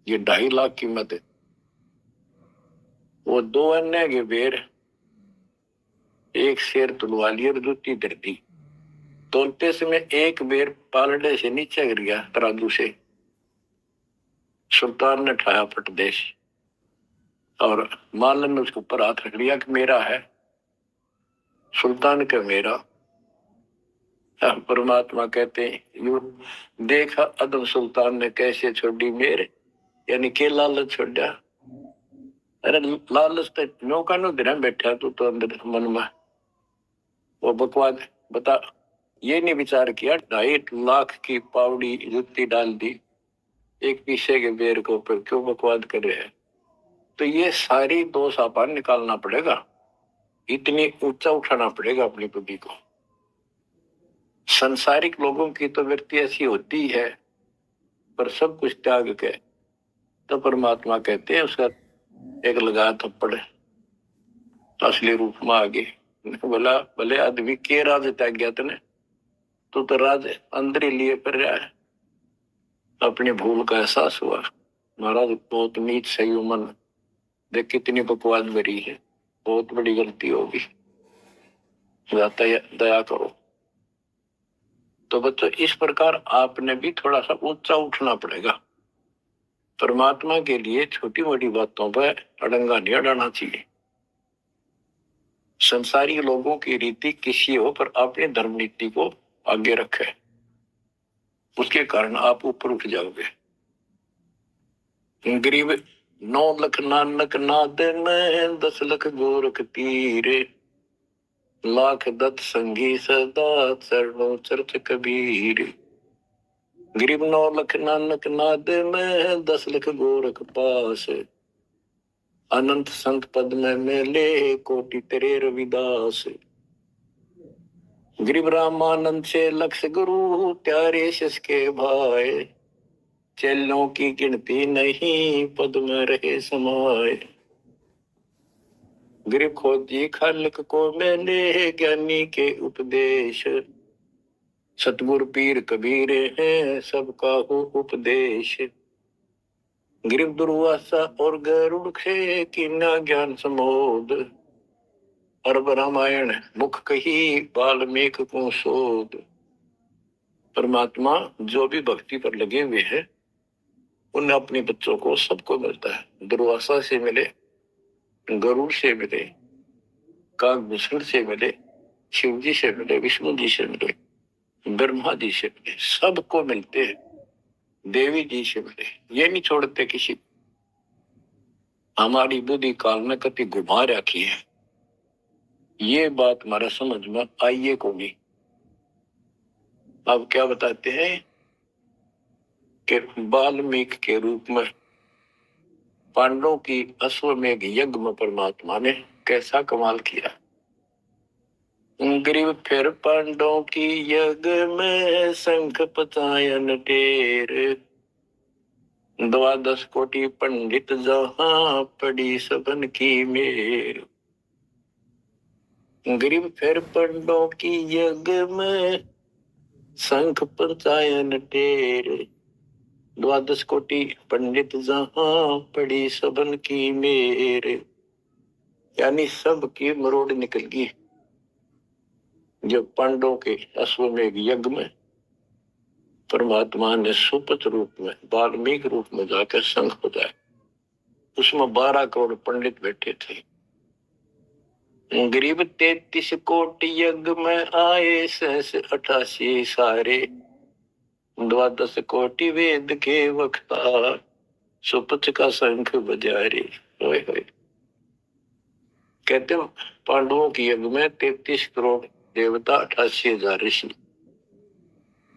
ये 2.5 लाख कीमत है। वो 2 अन्य के बेर, एक शेर तुलवा लिया और जूती धर दी। तोलते समय एक बेर पालड़े से नीचे गिर गया तराजू से। सुल्तान ने उठाया पटदेश और मालन ने उसके ऊपर हाथ रख लिया कि मेरा है। सुल्तान का मेरा। परमात्मा कहते यू देखा अदम सुल्तान ने कैसे छोड़ी मेरे, यानी के लालच छोड़ा। अरे लालच तो नौका नो दिन बैठा तू तो अंदर मन में वो बकवाद बता। ये नहीं विचार किया 2.5 लाख की पावड़ी जुत्ती डाल दी एक पीछे के बेर को ऊपर, क्यों बकवाद कर रहे हैं? तो ये सारी दोष अपन निकालना पड़ेगा, इतनी ऊंचा उठाना पड़ेगा अपनी बुद्धि को। संसारिक लोगों की तो वृत्ति ऐसी होती है, पर सब कुछ त्याग के तो परमात्मा कहते हैं उसका एक लगा थप्पड़ असली रूप में आगे। बोला भले आदमी के राज त्याग गया तने, तो राज अंदर ही लिए पर रहा है। अपनी भूल का एहसास हुआ, महाराज बहुत नीच सही मन, देख कितनी बकवास भरी है, बहुत बड़ी गलती होगी, दया करो। तो बच्चों इस प्रकार आपने भी थोड़ा सा ऊंचा उठना पड़ेगा। परमात्मा के लिए छोटी मोटी बातों पर अड़ंगा नहीं अड़ाना चाहिए। संसारी लोगों की रीति किसी हो, पर अपनी धर्म नीति को आगे रखे, उसके कारण आप ऊपर उठ जाओगे। गरीब 9 लाख नानक नाद में 10 लाख गोरख तीरे, लाख दत्त संगी सदा चरणों चरत कबीर। गरीब 9 लख नानक नाद में 10 लख गोरख पास। अनंत संत पद में मेले कोटि तेरे रविदास। गरीब रामानंद से लक्ष गुरु त्यारे शस के भाई। चेलों की गिनती नहीं पद में रहे समाये। गरीब खोजी खालक को मैंने ज्ञानी के उपदेश। सतगुरु पीर कबीर हैं सबका हो उपदेश। गरीब दुर्वासा और गरुड़ खे कीना ज्ञान समोद। अरब रामायण मुख कही वाल्मीकि को शोध। परमात्मा जो भी भक्ति पर लगे हुए हैं उन्हें अपने बच्चों को सबको मिलता है। दुर्वासा से मिले, गरुड़ से मिले, काकभूषण से मिले, शिव जी से मिले, विष्णु जी से मिले, ब्रह्मा जी से मिले, सबको मिलते हैं। देवी जी से मिले, ये नहीं छोड़ते किसी। हमारी बुद्धि काल में कति घुमा रखी है, ये बात हमारा समझ में आइए को नहीं। अब क्या बताते हैं कि वाल्मीकि के रूप में पांडवों की अश्वमेघ यज्ञ में परमात्मा ने कैसा कमाल किया। गरीब फिर पांडवों की यज्ञ में शंख पचायन टेर। 12 कोटि पंडित जहां पड़ी सबन की मेर। गरीब फिर पांडवों की यज्ञ में शंख पचायन टेर। 12 कोटि पंडित जहां पड़ी सबन की मेर। यानी सबकी मरोड़ निकल गई जब पांडवों के अश्वमेघ यज्ञ में परमात्मा ने सुपथ रूप में वाल्मीकि रूप में जाकर शंख बजाया। उसमें 12 करोड़ पंडित बैठे थे। गरीब 33 कोटि यज्ञ में आए 88 सारे। 12 कोटि वेद के वक्ता सुपथ का शंख बजारे। कहते हैं पांडवों की यज्ञ में 33 करोड़ देवता, 88,000 ऋषि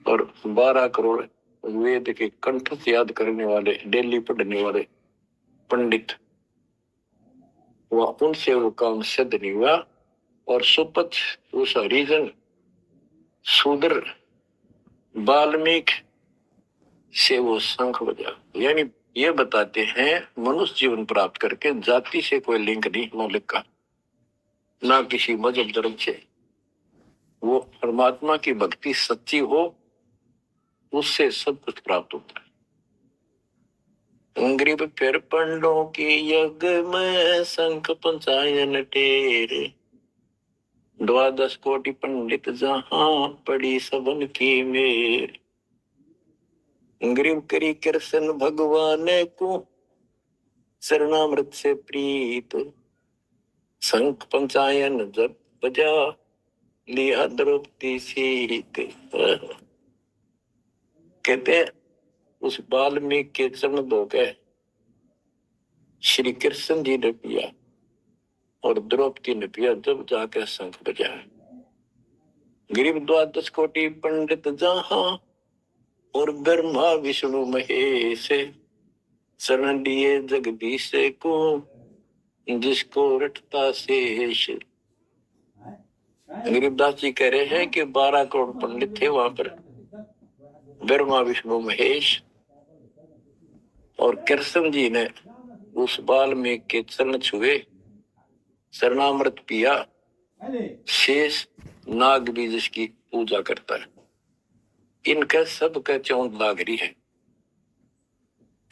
और 12 करोड़ वेद के कंठ से याद करने वाले, डेली पढ़ने वाले पंडित। वह उनसे वो काम सिद्ध नहीं हुआ और सुपथ उस हरिजन शूद्र वाल्मीकि से वो शंख बजा। यानी ये बताते हैं मनुष्य जीवन प्राप्त करके जाति से कोई लिंक नहीं मौलिक का, ना किसी मजहब धर्म से। वो परमात्मा की भक्ति सच्ची हो उससे सब कुछ प्राप्त होता है। गरीब फिर पंडों की यज्ञ में शंख पंचायन टेर। 12 कोटि पंडित जहां पड़ी सबन की मेर। गरीब करी कृष्ण भगवान को शरणामृत से प्रीत। शंख पंचायन जब बजा लिया द्रौपदी सीत। कहते हैं उस वाल्मीकि के चरण धोके श्री कृष्ण जी ने पिया और द्रौपदी ने पिया जब जाकर शंख बजाया। गरीब 12 कोटि पंडित जहां और ब्रह्मा विष्णु महेश। शरण लिए जगदीश को जिसको रटता शेष। गरीबदास जी कह रहे हैं कि 12 करोड़ पंडित थे वहां पर, ब्रह्मा विष्णु महेश, और कृष्ण जी ने उस वाल्मीकि के चरण छुए, शरणामृत पिया। शेष नाग भी जिसकी पूजा करता है, इनका सबका चौंध लाग रही है।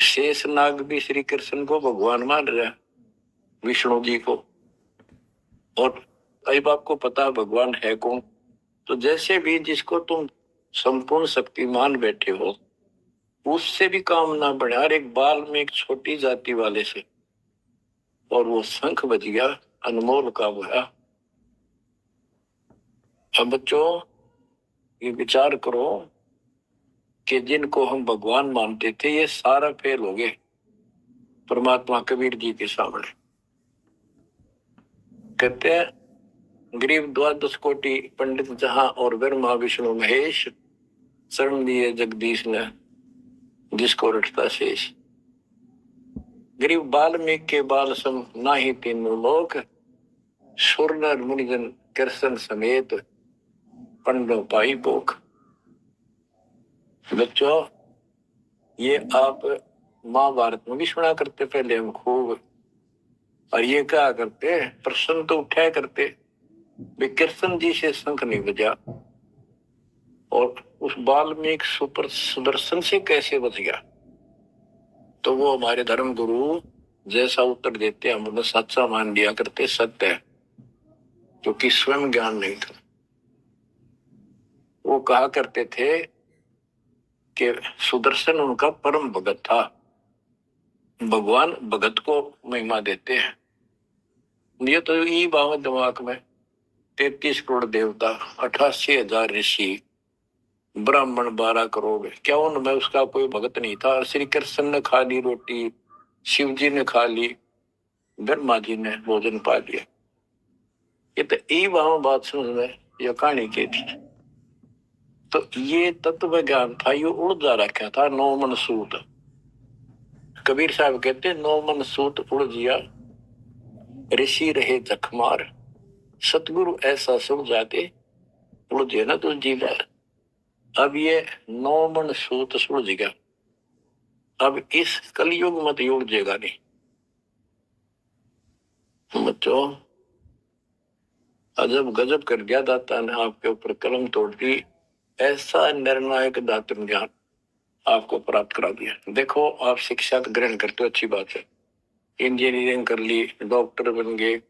शेष नाग भी श्री कृष्ण को भगवान मान रहा है, विष्णु जी को। और अब आपको पता भगवान है कौन, तो जैसे भी जिसको तुम संपूर्ण शक्तिमान बैठे हो उससे भी काम ना बढ़े। हर एक बाल में एक छोटी जाति वाले से, और वो शंख बज गया, अनमोल काम हुआ। अब बच्चों ये विचार करो कि जिनको हम भगवान मानते थे ये सारा फेल हो गए परमात्मा कबीर जी के सामने। कहते हैं गरीब 12 कोटि पंडित जहां और ब्रह्मा विष्णु महेश। शरण दिए जगदीश ने जिसको रटता शेष। गरीब बाल्मीकि के बाल सम नाही तीनों लोक, सुर नर मुनिजन कृष्ण समेत पंडो पाई पोख। बच्चों, ये आप महाभारत में भी सुना करते पहले हम खूब, और ये क्या करते प्रश्न तो उठाया करते वे कृष्ण जी से शंख नहीं बजा, और उस वाल्मीकि सुपर सुदर्शन से कैसे बच गया। तो वो हमारे धर्म गुरु जैसा उत्तर देते हम उन्हें सच्चा मान लिया करते, सत्य है, क्योंकि स्वयं ज्ञान नहीं था। वो कहा करते थे कि सुदर्शन उनका परम भगत था। भगवान भगत को महिमा देते हैं। ये तो ये बात दिमाग में 33 करोड़ देवता, 88,000 ऋषि, ब्राह्मण 12 करोड़, क्या उनमें उसका कोई भगत नहीं था। श्री कृष्ण ने खा ली रोटी, शिव जी ने खा ली, ब्रह्मा जी ने भोजन पा लिया। ये तो ई बात समझ में यह कहानी की थी। तो ये तत्व ज्ञान था, ये उड़ रखा था 9 मन सूत। कबीर साहब कहते 9 मन सूत उड़ जिया, ऋषि रहे जखमार, सतगुरु ऐसा सुन जाते उड़ जे ना तो जी बार। अब ये 9 मन सूत सुलझ गया, अब इस कलयुग मत उलझेगा नहीं। बच्चों, अजब गजब कर दिया दाता ने आपके ऊपर कलम तोड़ दी, ऐसा निर्णायक दातन ज्ञान आपको प्राप्त करा दिया। देखो, आप शिक्षा ग्रहण करते हो, अच्छी बात है, इंजीनियरिंग कर ली, डॉक्टर बन गए,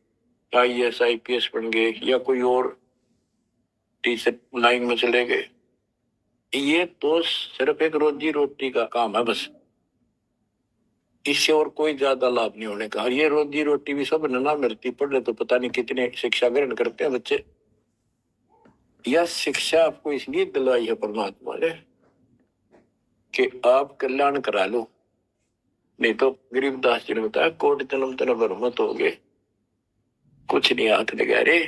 IAS IPS बन गए, या कोई और टीचर लाइन में चले गए। ये तो सिर्फ एक रोजी रोटी का काम है बस, इससे और कोई ज्यादा लाभ नहीं होने का। ये रोजी रोटी भी सब ना मिलती, पढ़ ले तो पता नहीं कितने शिक्षा ग्रहण करते हैं बच्चे। यह शिक्षा आपको इसलिए दिलवाई है परमात्मा ने कि आप कल्याण करा लो, नहीं तो गरीबदास जी ने बताया कोटि जन्म तन भ्रमत हो गए, कुछ नहीं हाथ लगा रे,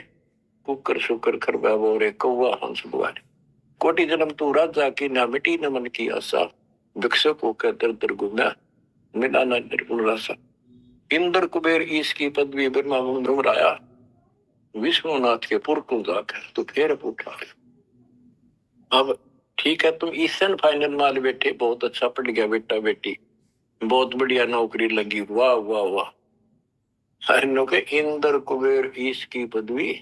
कुकर शुकर खरबा बोरे कौवा हंस बुआरे। कोटि जन्म तू राजा की ना मिटी न मन की आशा, भिक्षक होकर दर दर घूमा मिला ना निर्गुण रासा। इंद्र कुबेर ईश की पदवी ब्रह्मा राया, विष्णुनाथ के पुर को जाकर तो फिर पूछा। अब ठीक है, तुम ईसन फाइनल माल बैठे, बहुत अच्छा पढ़ गया बेटा बेटी, बहुत बढ़िया नौकरी लगी, वाह वाह वाह। हरिनो के इंद्र कुबेर ईश की पदवी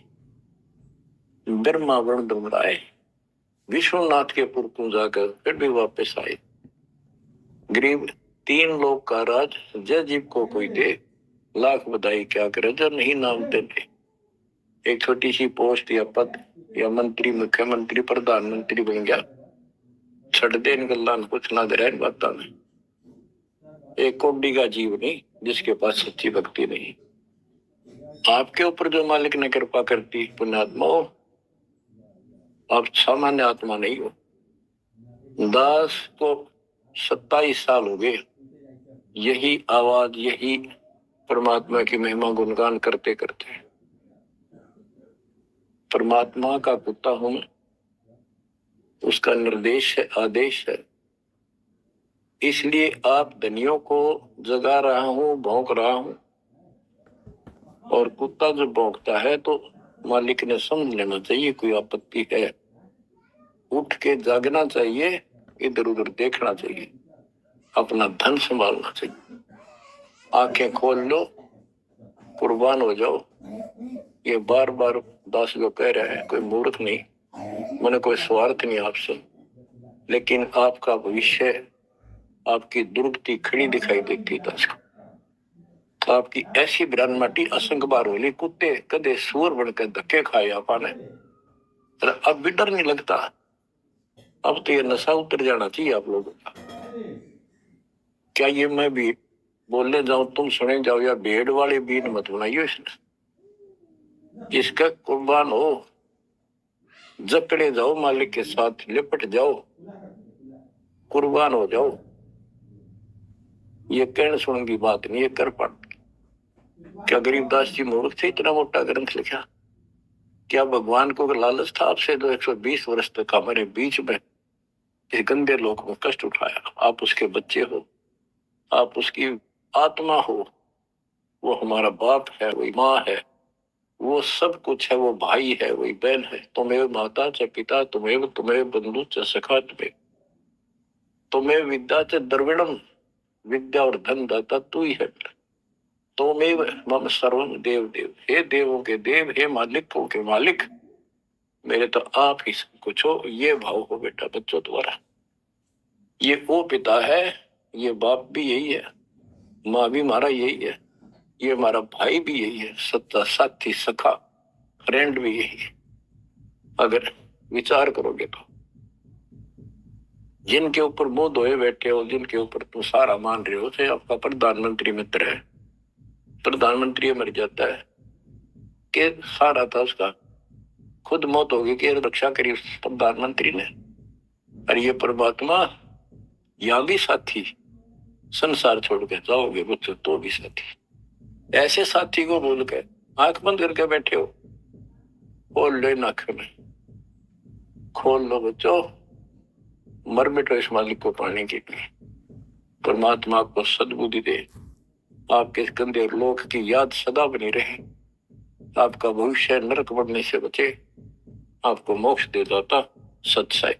ब्रह्मा वर्ण राय, विष्णुनाथ के पुर को जाकर फिर भी वापस आए। गरीब 3 लोग का राज जय जीव को कोई दे, लाख बधाई क्या करे जो नहीं नाम देते। एक छोटी सी पोस्ट या पद या मंत्री, मुख्यमंत्री, प्रधानमंत्री बन गया, छड़ दे गल्ला कुछ ना दे बात में। एक कोडी का जीव नहीं जिसके पास सच्ची भक्ति नहीं। आपके ऊपर जो मालिक ने कृपा करती पुण्यात्मा हो, आप सामान्य आत्मा नहीं हो। दास को 27 साल हो गए यही आवाज, यही परमात्मा की महिमा गुणगान करते करते। परमात्मा का कुत्ता हूं मैं, उसका निर्देश है, आदेश है, इसलिए आप धनियों को जगा रहा हूं, भौंक रहा हूं। और कुत्ता जब भौंकता है तो मालिक ने समझ लेना चाहिए कोई आपत्ति है, उठ के जागना चाहिए, इधर उधर देखना चाहिए, अपना धन संभालना चाहिए। आंखें खोल लो, कुर्बान हो जाओ। ये बार बार दास जो कह रहे हैं, कोई मूर्ख नहीं, मैंने कोई स्वार्थ नहीं आपसे, लेकिन आपका भविष्य, आपकी दुर्गति खड़ी दिखाई देती दास को। आपकी ऐसी ब्रान माटी असंग बार होली, कुत्ते कदे सूर बनकर धक्के खाए आपने, अब भी डर नहीं लगता। अब तो ये नशा उतर जाना चाहिए आप लोगों का। क्या ये मैं भी बोलने जाऊं तुम सुने जाओ, या भेड़ वाले बीन मत बनाइयो इसने। इसका कुर्बान हो, जकड़े जाओ, मालिक के साथ लिपट जाओ, कुर्बान हो जाओ। ये कहने सुन की बात नहीं, ये कर पाते। क्या गरीबदास जी मूर्ख थे इतना मोटा ग्रंथ लिखा? क्या भगवान को लालच था आपसे जो 120 वर्ष तक हमारे बीच में इस गंदे लोक में कष्ट उठाया। आप उसके बच्चे हो, आप उसकी आत्मा हो। वो हमारा बाप है, वही माँ है, वो सब कुछ है, वो भाई है, वही बहन है। तुम्हें माता च पिता तुम्हें, तुम्हें बंधु च सखा तुम्हें विद्या च द्रविणम, विद्या और धन दाता तू ही है। तुम्हें मम सर्वम देव देव, हे देवों के देव, हे मालिकों के मालिक, मेरे तो आप ही सब कुछ हो। ये भाव हो बेटा बच्चों द्वारा। ये वो पिता है, ये बाप भी यही है, माँ भी हमारा यही है, ये हमारा भाई भी यही है, सत्ता साथी सखा फ्रेंड भी यही है। अगर विचार करोगे तो जिनके ऊपर मुंह धोए बैठे हो, जिनके ऊपर तुम सारा मान रहे हो, से आपका प्रधानमंत्री मित्र है, प्रधानमंत्री मर जाता है कि सारा था उसका, खुद मौत होगी कि रक्षा करी उस प्रधानमंत्री ने। और ये परमात्मा यहाँ भी साथी, संसार छोड़ के जाओगे बच्चों तो भी साथी। ऐसे साथी को बोल के आंख बंद करके बैठे हो, खोल लो नाक में, खोल लो बच्चों, मर मिटो इस मालिक को पाने के लिए। परमात्मा आपको सद्बुद्धि दे, आपके गंदे लोक की याद सदा बनी रहे, आपका भविष्य नरक बढ़ने से बचे, आपको मोक्ष दे दाता सत्साई।